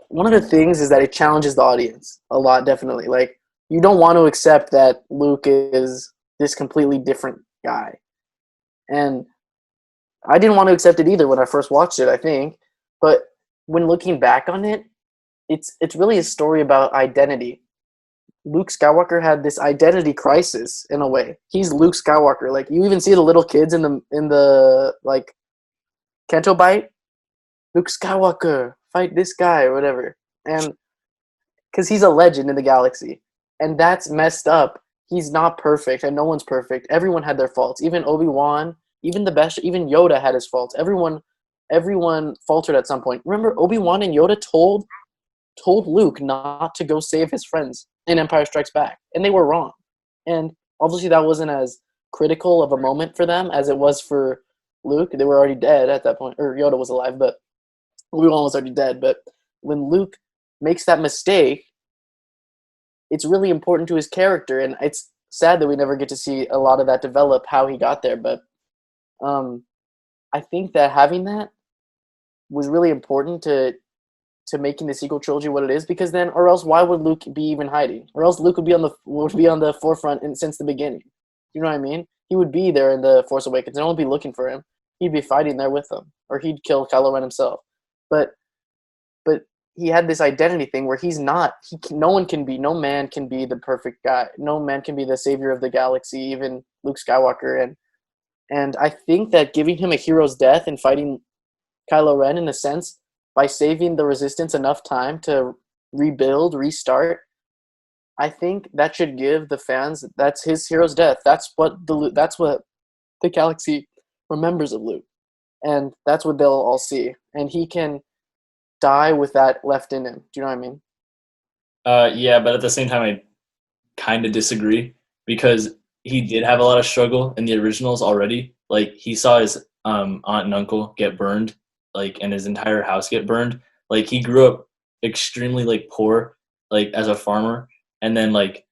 one of the things is that it challenges the audience a lot. Definitely, like you don't want to accept that Luke is this completely different guy, and I didn't want to accept it either when I first watched it. I think, but when looking back on it, it's really a story about identity. Luke Skywalker had this identity crisis in a way. He's Luke Skywalker. Like you even see the little kids in the like Canto Bite. Luke Skywalker, fight this guy or whatever. And because he's a legend in the galaxy. And that's messed up. He's not perfect, and no one's perfect. Everyone had their faults. Even Obi-Wan, even even Yoda had his faults. Everyone faltered at some point. Remember, Obi-Wan and Yoda told Luke not to go save his friends in Empire Strikes Back, and they were wrong. And obviously that wasn't as critical of a moment for them as it was for Luke. They were already dead at that point, or Yoda was alive, but Obi-Wan was already dead. But when Luke makes that mistake, it's really important to his character, and it's sad that we never get to see a lot of that develop, how he got there. But I think that having that was really important to making the sequel trilogy what it is, because then, or else why would Luke be even hiding? Or else Luke would be on the forefront since the beginning. You know what I mean? He would be there in the Force Awakens. No one would be looking for him. He'd be fighting there with them, or he'd kill Kylo Ren himself. But he had this identity thing where he's not. No man can be the perfect guy. No man can be the savior of the galaxy. Even Luke Skywalker, and I think that giving him a hero's death and fighting Kylo Ren in a sense, by saving the Resistance enough time to rebuild, restart, I think that should give the fans, that's his hero's death. That's what the galaxy remembers of Luke. And that's what they'll all see. And he can die with that left in him. Do you know what I mean? Yeah, but at the same time, I kind of disagree because he did have a lot of struggle in the originals already. Like, he saw his aunt and uncle get burned, like, and his entire house get burned. Like, he grew up extremely, like, poor, like, as a farmer. And then, like,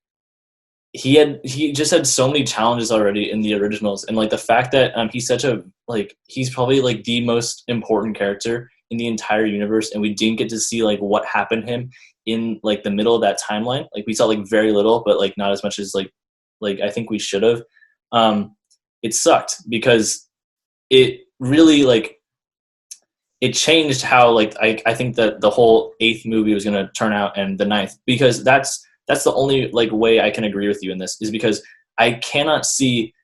he just had so many challenges already in the originals. And, like, the fact that he's probably, like, the most important character in the entire universe, and we didn't get to see, like, what happened to him in, like, the middle of that timeline. Like, we saw, like, very little, but, like, not as much as, like I think we should have. it sucked because it really like it changed how like I think that the whole 8th movie was going to turn out and the 9th, because that's the only like way I can agree with you in this, is because I cannot see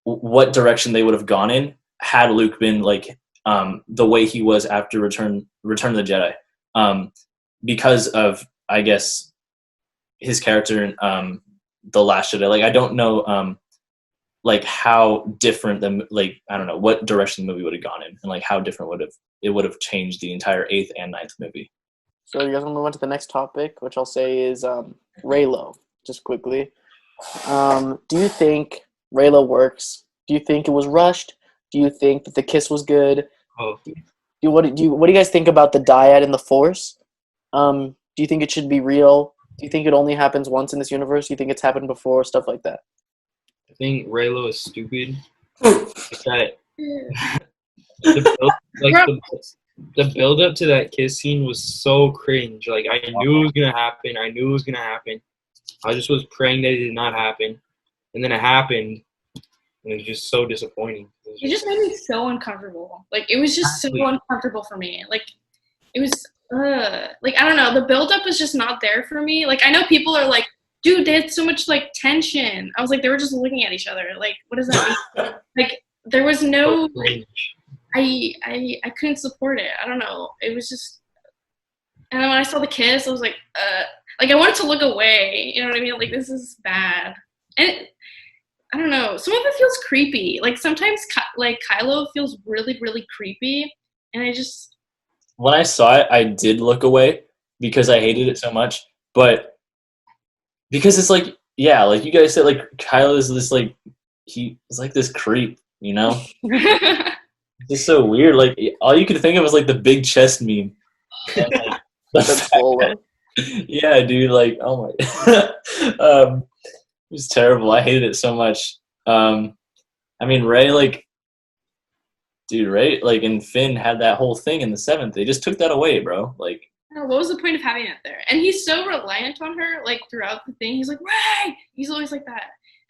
what direction they would have gone in had Luke been like the way he was after Return of the Jedi, because of, I guess, his character in The Last Jedi. Like I don't know like how different the, like, I don't know what direction the movie would have gone in, and like how different it would have changed the entire 8th and 9th movie. So you guys want to move on to the next topic, which I'll say is Reylo, just quickly. Do you think Reylo works? Do you think it was rushed? Do you think that the kiss was good? Oh, What do you guys think about the dyad in the Force? Do you think it should be real? Do you think it only happens once in this universe? Do you think it's happened before? Stuff like that. I think Reylo is stupid. That the build up to that kiss scene was so cringe. Like I knew it was gonna happen. I just was praying that it did not happen, and then it happened, and it was just so disappointing. It just made me so uncomfortable. Like it was just so uncomfortable for me. Like it was like I don't know, the buildup was just not there for me. Like I know people are like, dude, they had so much like tension. I was like, they were just looking at each other. Like, what does that mean? Like there was no I couldn't support it. I don't know. It was just, and then when I saw the kiss, I was like I wanted to look away. You know what I mean? Like this is bad. And I don't know. Some of it feels creepy. Like sometimes like Kylo feels really, really creepy, and I just. When I saw it, I did look away because I hated it so much. But because it's like, yeah, like you guys said, like Kylo is this like, he is like this creep, you know? It's just so weird. Like all you could think of was like the big chest meme. And, like, That's full. Yeah, dude. Like, oh my. It was terrible. I hated it so much. I mean, Rey, like, dude, Rey, like, and Finn had that whole thing in the 7th. They just took that away, bro. Like, what was the point of having it there? And he's so reliant on her, like throughout the thing. He's like, Rey! He's always like that.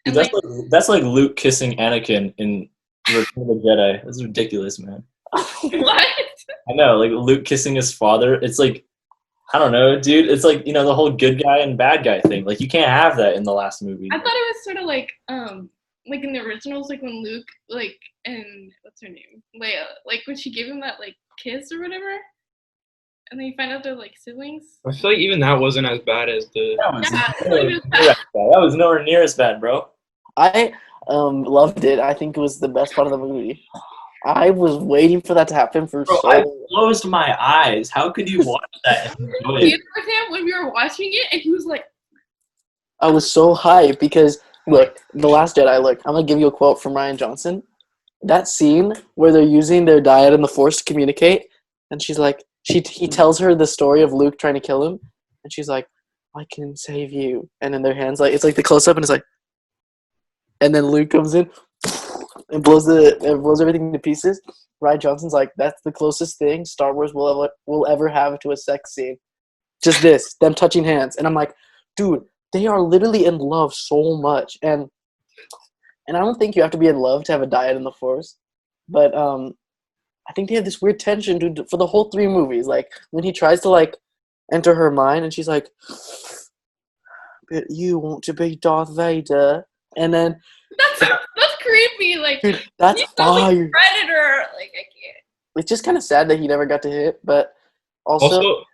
And dude, that's like Luke kissing Anakin in Return of the Jedi. That's ridiculous, man. What? I know, like Luke kissing his father. It's like, I don't know, dude. It's like, you know, the whole good guy and bad guy thing. Like, you can't have that in the last movie. I thought it was sort of like in the originals, like when Luke, like, and what's her name, Leia, like when she gave him that like kiss or whatever, and then you find out they're like siblings. I feel like even that wasn't as bad as the. That was nowhere near as bad, bro. I loved it. I think it was the best part of the movie. I was waiting for that to happen for so I long. closed my eyes. How could you watch that and enjoy it? You with him when we were watching it, and he was like, I was so hyped because, look, The Last Jedi, look, I'm going to give you a quote from Rian Johnson. That scene where they're using their dyad in the Force to communicate, and she's like, he tells her the story of Luke trying to kill him, and she's like, I can save you. And then their hands, like, it's like the close-up, and it's like, and then Luke comes in and blows everything to pieces. Rian Johnson's like, that's the closest thing Star Wars will ever have to a sex scene. Just this, them touching hands. And I'm like, dude, they are literally in love so much. And I don't think you have to be in love to have a dyad in the Force. But I think they have this weird tension, dude, for the whole 3 movies. Like, when he tries to, like, enter her mind, and she's like, but you want to be Darth Vader. And then... That's creepy. Like, dude, that's fire. Predator. Like, I can't. It's just kind of sad that he never got to hit, but also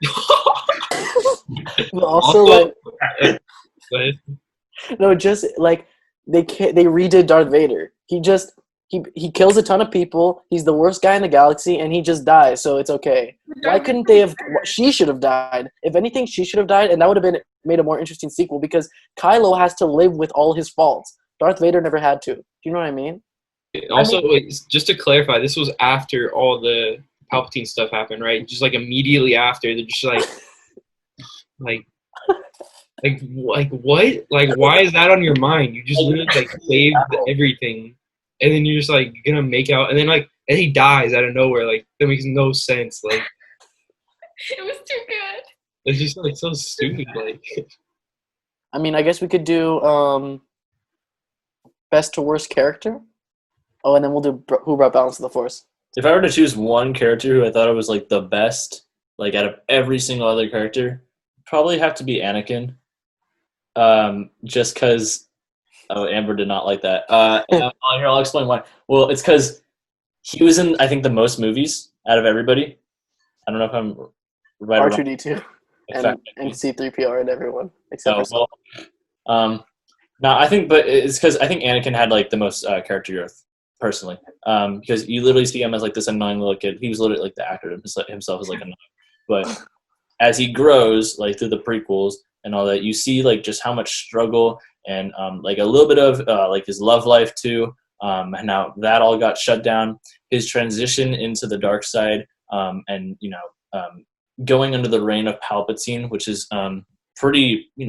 like, no, just like they redid Darth Vader. He kills a ton of people. He's the worst guy in the galaxy, and he just dies. So it's okay. Why couldn't they have? She should have died. If anything, she should have died, and that would have made a more interesting sequel because Kylo has to live with all his faults. Darth Vader never had to. Do you know what I mean? Also, just to clarify, this was after all the Palpatine stuff happened, right? Just like immediately after, they're just like what? Like, why is that on your mind? You just literally like saved everything, and then you're just like gonna make out, and then and he dies out of nowhere. Like that makes no sense. Like it was too good. It's just like so stupid. Like, I mean, I guess we could do best to worst character. Oh, and then we'll do who brought balance to the Force. If I were to choose one character who I thought it was like the best, like out of every single other character, probably have to be Anakin. Just because. Oh, Amber did not like that. Here, I'll explain why. Well, it's because he was in, I think, the most movies out of everybody. I don't know if I'm right or wrong. R2D2 and C3PO and everyone except for well, no, I think, but it's because I think Anakin had like the most character growth personally, because you literally see him as like this annoying little kid. He was literally like the actor himself is like annoying, but as he grows, like through the prequels and all that, you see like just how much struggle and like a little bit of like his love life too. And now that all got shut down. His transition into the dark side, and going under the reign of Palpatine, which is pretty, I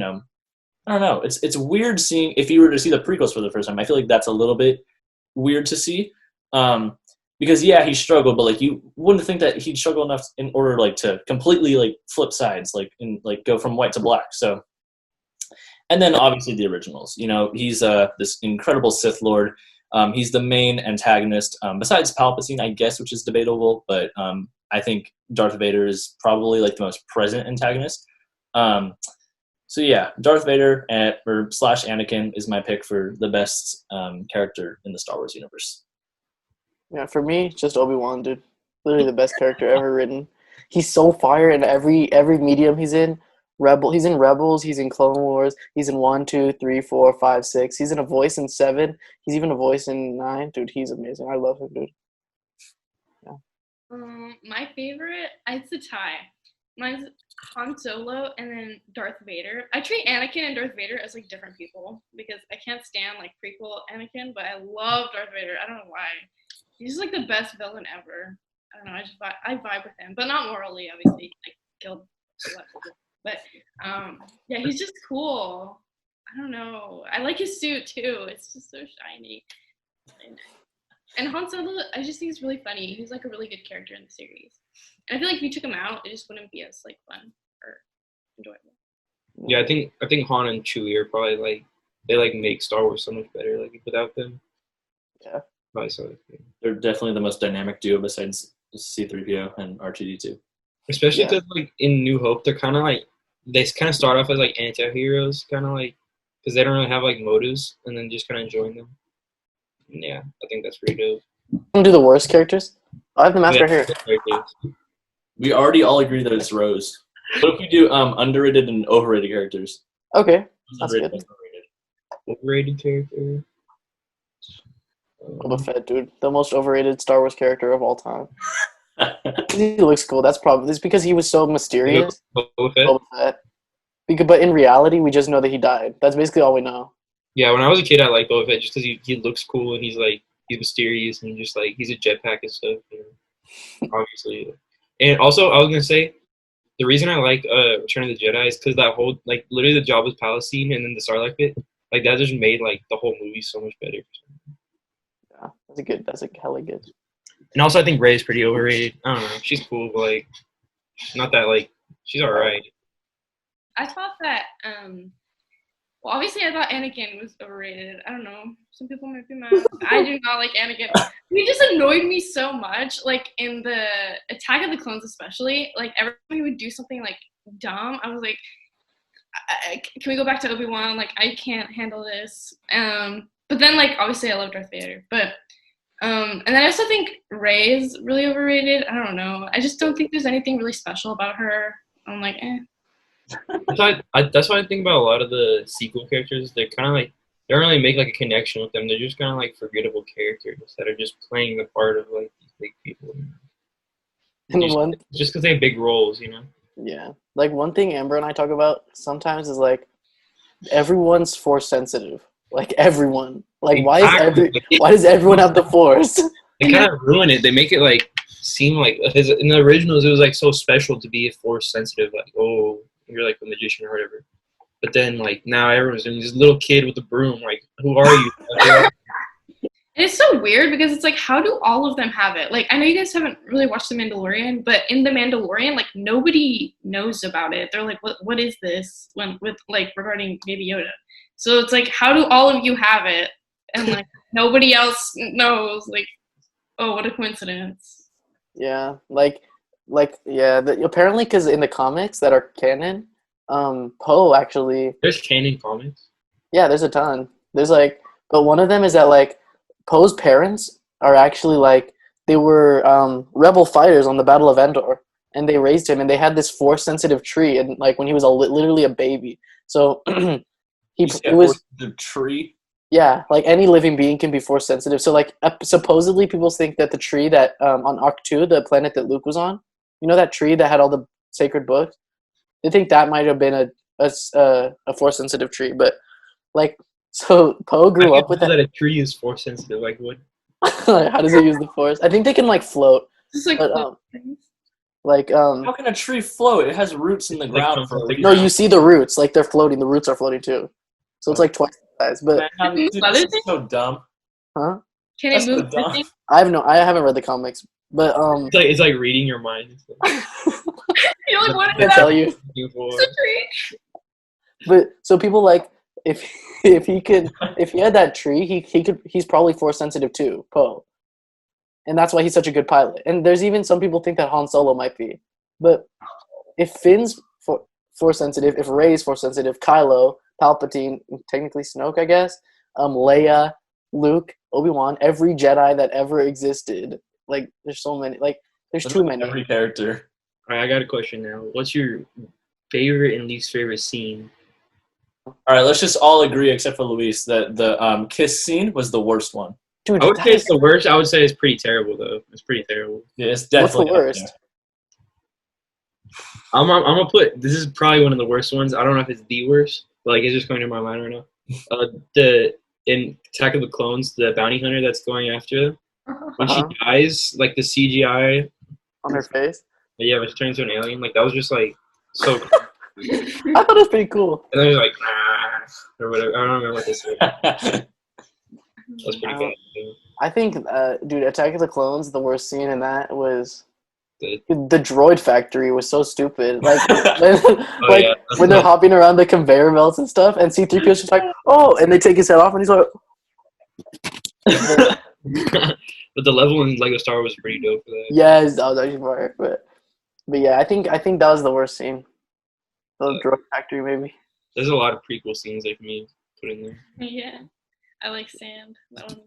don't know. It's weird seeing, if you were to see the prequels for the first time. I feel like that's a little bit weird to see, because yeah, he struggled, but like you wouldn't think that he'd struggle enough in order like to completely like flip sides, like in like go from white to black. So, and then obviously the originals. He's this incredible Sith Lord. He's the main antagonist, besides Palpatine, I guess, which is debatable, but I think Darth Vader is probably like the most present antagonist. So yeah, Darth Vader slash Anakin is my pick for the best character in the Star Wars universe. Yeah, for me, just Obi-Wan, dude. Literally the best character ever written. He's so fire in every medium he's in. He's in Rebels. He's in Clone Wars. He's in 1, 2, 3, 4, 5, 6. He's in a voice in 7. He's even a voice in 9. Dude, he's amazing. I love him, dude. Yeah. My favorite, it's a tie. Mine's Han Solo and then Darth Vader. I treat Anakin and Darth Vader as like different people because I can't stand like prequel Anakin, but I love Darth Vader. I don't know why. He's like the best villain ever. I don't know. I vibe with him, but not morally, obviously. Like killed a lot of people. But yeah, he's just cool. I don't know. I like his suit too. It's just so shiny. And Han Solo, I just think he's really funny. He's like a really good character in the series. And I feel like if you took him out, it just wouldn't be as like fun or enjoyable. Yeah, I think Han and Chewie are probably like they like make Star Wars so much better. Like without them, yeah, probably so. They're definitely the most dynamic duo besides C3PO and R2D2. Especially because like in New Hope, they're kind of like they kind of start off as like anti-heroes, kind of like because they don't really have like motives, and then just kind of join them. And yeah, I think that's pretty dope. Want to do the worst characters? I have the mask right here. We already all agree that it's Rose. What if we do underrated and overrated characters? Okay, that's good. Overrated character? Boba Fett, dude. The most overrated Star Wars character of all time. He looks cool. That's probably it's because he was so mysterious. Boba Fett? But in reality, we just know that he died. That's basically all we know. Yeah, when I was a kid, I liked Boba Fett just because he looks cool and he's mysterious and just like he's a jetpack and stuff. Obviously. And also, I was gonna say, the reason I like Return of the Jedi is because that whole like literally the Jabba's palace scene and then the Sarlacc pit, like that just made like the whole movie so much better. Yeah, that's a hella good. And also, I think Rey's pretty overrated. I don't know, she's cool, but like, not that like she's alright. I thought that well, obviously, I thought Anakin was overrated. I don't know. Some people might be mad. I do not like Anakin. He just annoyed me so much. Like, in the Attack of the Clones especially, like, every time he would do something, like, dumb, I was like, can we go back to Obi-Wan? Like, I can't handle this. But then, like, obviously, I love Darth Vader. But, and then I also think Rey is really overrated. I don't know. I just don't think there's anything really special about her. I'm like, eh. That's why I think about a lot of the sequel characters. They're kind of like they don't really make like a connection with them. They're just kind of like forgettable characters that are just playing the part of like these big people. Just because they have big roles, you know. Yeah, like one thing Amber and I talk about sometimes is like everyone's Force sensitive. Like everyone. Like why does everyone have the Force? They kind of ruin it. They make it like seem like in the originals it was like so special to be Force sensitive. Like you're like a magician or whatever. But then, like, now everyone's doing this little kid with a broom. Like, who are you? It's so weird because it's like, how do all of them have it? Like, I know you guys haven't really watched The Mandalorian, but in The Mandalorian, like, nobody knows about it. They're like, what is this? Regarding Baby Yoda. So it's like, how do all of you have it? and like nobody else knows. Like, oh, what a coincidence. Yeah, yeah. Apparently, because in the comics that are canon, Poe actually. There's canon comics. Yeah, there's a ton. There's like, but one of them is that like Poe's parents are actually like they were rebel fighters on the Battle of Endor, and they raised him, and they had this force sensitive tree, and like when he was literally a baby. So it was the tree. Yeah, like any living being can be force sensitive. So like supposedly people think that the tree that on Arc-2, the planet that Luke was on, you know that tree that had all the sacred books? They think that might have been a force sensitive tree, but like so Poe grew up with that. That a tree is force sensitive. Like what? How does it use the force? I think they can like float. Just like, But, How can a tree float? It has roots in the ground. No, you see the roots. Like they're floating. The roots are floating too. So it's like twice the size. But Man, dude, this is so dumb. huh? can it move? So dumb. I haven't read the comics, but It's like reading your mind. You're like, what I is can that? tell you. It's a tree. But so people like if he had that tree, he's probably force sensitive too, Poe. And that's why he's such a good pilot. And there's even some people think that Han Solo might be. But if Finn's force sensitive, if Rey's force sensitive, Kylo, Palpatine, technically Snoke, I guess, Leia, Luke, Obi-Wan, every Jedi that ever existed. Like there's so many. Like there's too many. Every character. All right, I got a question now. What's your favorite and least favorite scene? All right, let's just all agree, except for Luis, that the kiss scene was the worst one. Dude, I would say it's the worst. I would say it's pretty terrible, though. It's pretty terrible. Yeah, it's definitely What's the worst? I'm gonna put. This is probably one of the worst ones. I don't know if it's the worst, but like it's just going to my mind right now. In Attack of the Clones, the bounty hunter that's going after them, when she dies, like the CGI on her face. Yeah, when she turns into an alien, like that was just like so. I thought it was pretty cool. And then it was like or whatever. I don't remember what this is. That's pretty good. I think, dude, Attack of the Clones, the worst scene in that was The droid factory was so stupid. Like, when they're Yeah. hopping around the conveyor belts and stuff, and C-3PO's just like, oh, and they take his head off, and he's like, But the level in Lego Star Wars was pretty dope for that. yes, that was actually fire. But yeah, I think that was the worst scene. The droid factory, maybe. There's a lot of prequel scenes that can be put in there. Yeah, I like Sand. That one.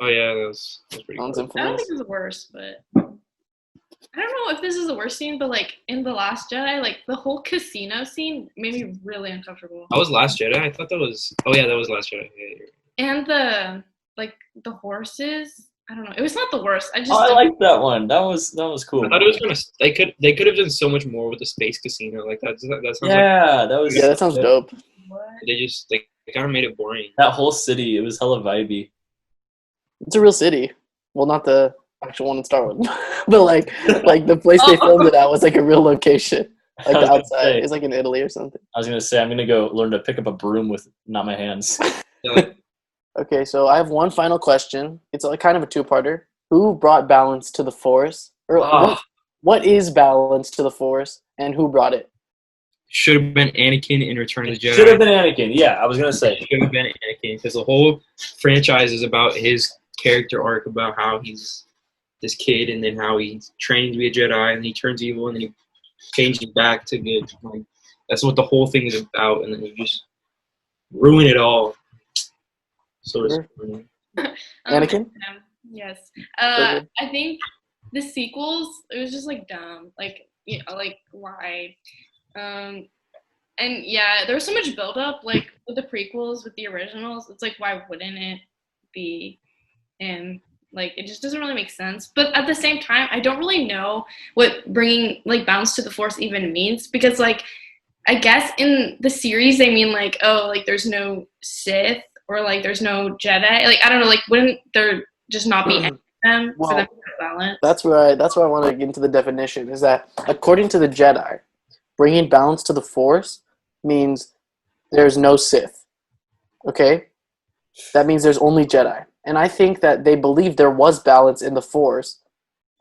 Oh yeah, that was pretty That one's cool. I don't infamous. think it was the worst, but I don't know if this is the worst scene. But like in The Last Jedi, like the whole casino scene made me really uncomfortable. That was Last Jedi. I thought that was. Oh yeah, that was Last Jedi. Yeah. And the horses. I don't know. It was not the worst. I just. Oh, I like that one. That was cool. I thought it was kind of. They could have done so much more with the space casino. Like that sounds like Yeah, that was. Yeah, that sounds dope. What? they just they kind of made it boring. That whole city, it was hella vibey. It's a real city. Well, not the actual one in Star Wars, but like the place they filmed it at was like a real location. Like the outside, it's like in Italy or something. I was gonna say I'm gonna go learn to pick up a broom with not my hands. Yeah, like, Okay, so I have one final question. It's like kind of a two-parter. Who brought balance to the Force? Or what is balance to the Force, and who brought it? should have been Anakin in Return of the Jedi. Should have been Anakin. Yeah, I was gonna say. Should have been Anakin because the whole franchise is about his character arc, about how he's this kid and then how he's trained to be a Jedi and he turns evil and then he changes back to good. Like, that's what the whole thing is about, and then you just ruin it all. So disappointing. Anakin? Yes. Okay. I think the sequels, it was just like dumb. Like, you know, like why? And yeah, there was so much buildup. Like with the prequels, with the originals, it's like why wouldn't it be? And like it just doesn't really make sense. But at the same time, I don't really know what bringing like balance to the Force even means, because like I guess in the series they mean like, oh, like there's no Sith or like there's no Jedi. Like I don't know, like wouldn't there just not be any of them for them to have balance? That's where I want to get into the definition. Is that according to the Jedi, bringing balance to the Force means there's no Sith. Okay, that means there's only Jedi. And I think that they believed there was balance in the Force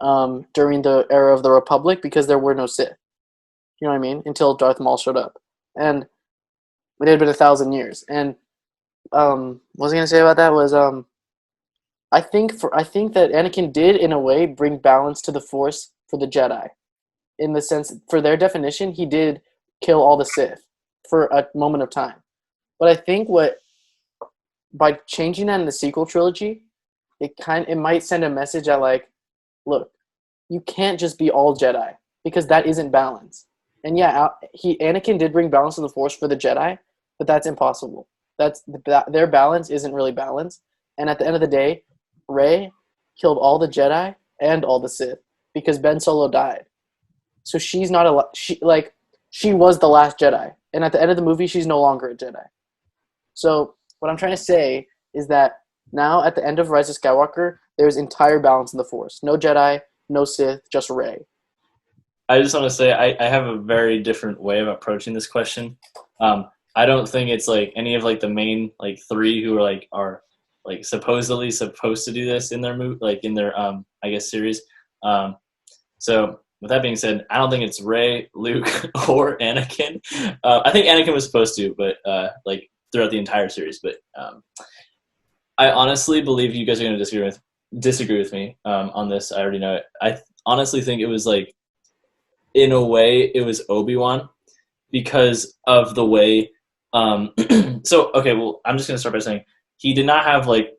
during the era of the Republic because there were no Sith. You know what I mean? Until Darth Maul showed up. And it had been 1,000 years. And what was I going to say about that was I think that Anakin did in a way bring balance to the Force for the Jedi, in the sense for their definition, he did kill all the Sith for a moment of time. But I think by changing that in the sequel trilogy, it might send a message that like, look, you can't just be all Jedi because that isn't balance. And yeah, Anakin did bring balance to the Force for the Jedi, but that's impossible. Their balance isn't really balance. And at the end of the day, Rey killed all the Jedi and all the Sith because Ben Solo died. So she's not she was the last Jedi. And at the end of the movie, she's no longer a Jedi. So what I'm trying to say is that now at the end of Rise of Skywalker, there's entire balance in the Force. No Jedi, no Sith, just Rey. I just want to say I have a very different way of approaching this question. I don't think it's like any of like the main like three who are supposedly supposed to do this in their movie, like in their I guess series. So with that being said, I don't think it's Rey, Luke, or Anakin. I think Anakin was supposed to, but like throughout the entire series. But I honestly believe you guys are going to disagree with me on this. I already know it. I honestly think it was like, in a way, it was Obi-Wan because of the way. So okay, well, I'm just going to start by saying he did not have like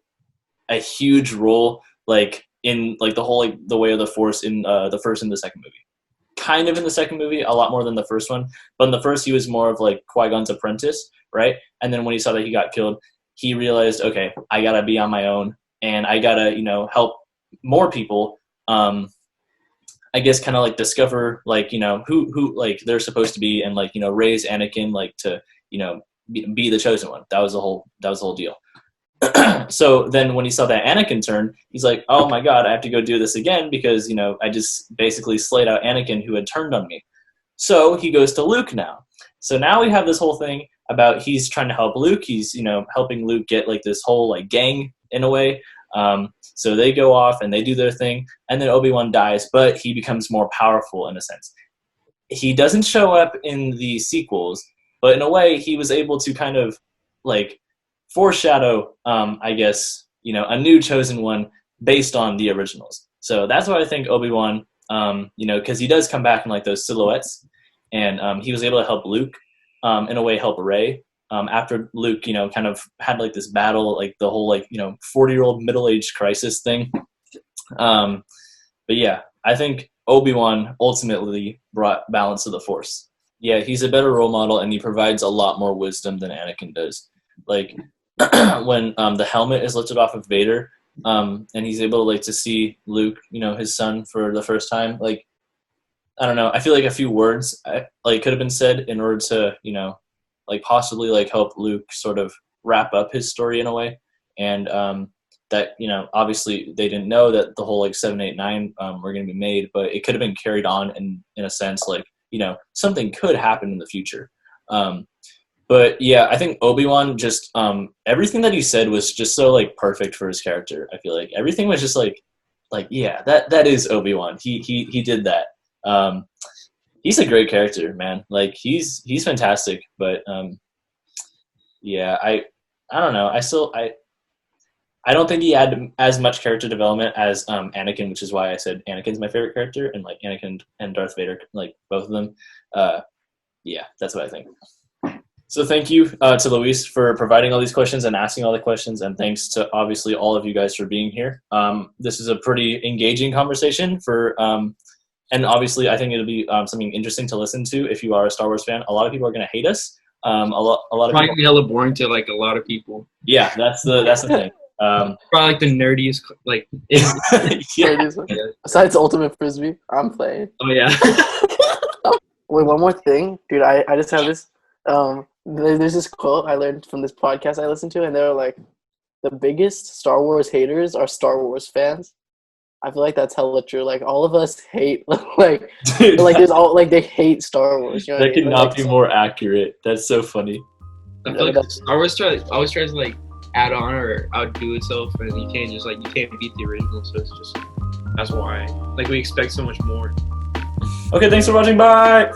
a huge role like in like the whole like the way of the Force in the first and the second movie. Kind of in the second movie, a lot more than the first one. But in the first, he was more of like Qui-Gon's apprentice, right? And then when he saw that he got killed, he realized, okay, I gotta be on my own, and I gotta help more people. I guess kind of like discover like who like they're supposed to be, and like raise Anakin like to be the chosen one. That was the whole deal. So then when he saw that Anakin turn, he's like, oh my god, I have to go do this again because I just basically slayed out Anakin who had turned on me. So he goes to Luke now. So now we have this whole thing about he's trying to help Luke. He's helping Luke get like this whole like gang in a way. So they go off and they do their thing, and then Obi-Wan dies, but he becomes more powerful in a sense. He doesn't show up in the sequels, but in a way he was able to kind of like foreshadow, I guess, a new chosen one based on the originals. So that's why I think Obi-Wan, because he does come back in like those silhouettes, and he was able to help Luke, in a way help Rey. After Luke, kind of had like this battle, like the whole 40-year-old middle-aged crisis thing. But yeah, I think Obi-Wan ultimately brought balance to the Force. Yeah, he's a better role model, and he provides a lot more wisdom than Anakin does. Like when the helmet is lifted off of Vader, and he's able to to see Luke, his son for the first time. Like, I don't know. I feel like a few words could have been said in order to possibly help Luke sort of wrap up his story in a way. And that, obviously they didn't know that the whole 7, 8, 9 were going to be made, but it could have been carried on in a sense, something could happen in the future. But yeah, I think Obi-Wan just, everything that he said was just so perfect for his character. I feel like everything was just yeah, that is Obi-Wan. He did that. He's a great character, man. He's fantastic, but yeah, I don't know. I don't think he had as much character development as Anakin, which is why I said Anakin's my favorite character, and Anakin and Darth Vader, both of them. Yeah, that's what I think. So thank you to Luis for providing all these questions and asking all the questions, and thanks to obviously all of you guys for being here. This is a pretty engaging conversation and obviously I think it'll be something interesting to listen to if you are a Star Wars fan. A lot of people are going to hate us. A lot of probably people be hella boring to a lot of people. Yeah, that's the thing. Probably the nerdiest Yeah. Besides Ultimate Frisbee, I'm playing. Oh yeah. Wait, one more thing, dude. I just have this. There's this quote I learned from this podcast I listened to, and they were like, "The biggest Star Wars haters are Star Wars fans." I feel like that's hella true. All of us hate, Dude, there's all they hate Star Wars. You know that could not be more accurate. That's so funny. I feel like Star Wars always tries to add on or outdo itself, and you can't just you can't beat the original. So it's just that's why we expect so much more. Okay, thanks for watching. Bye.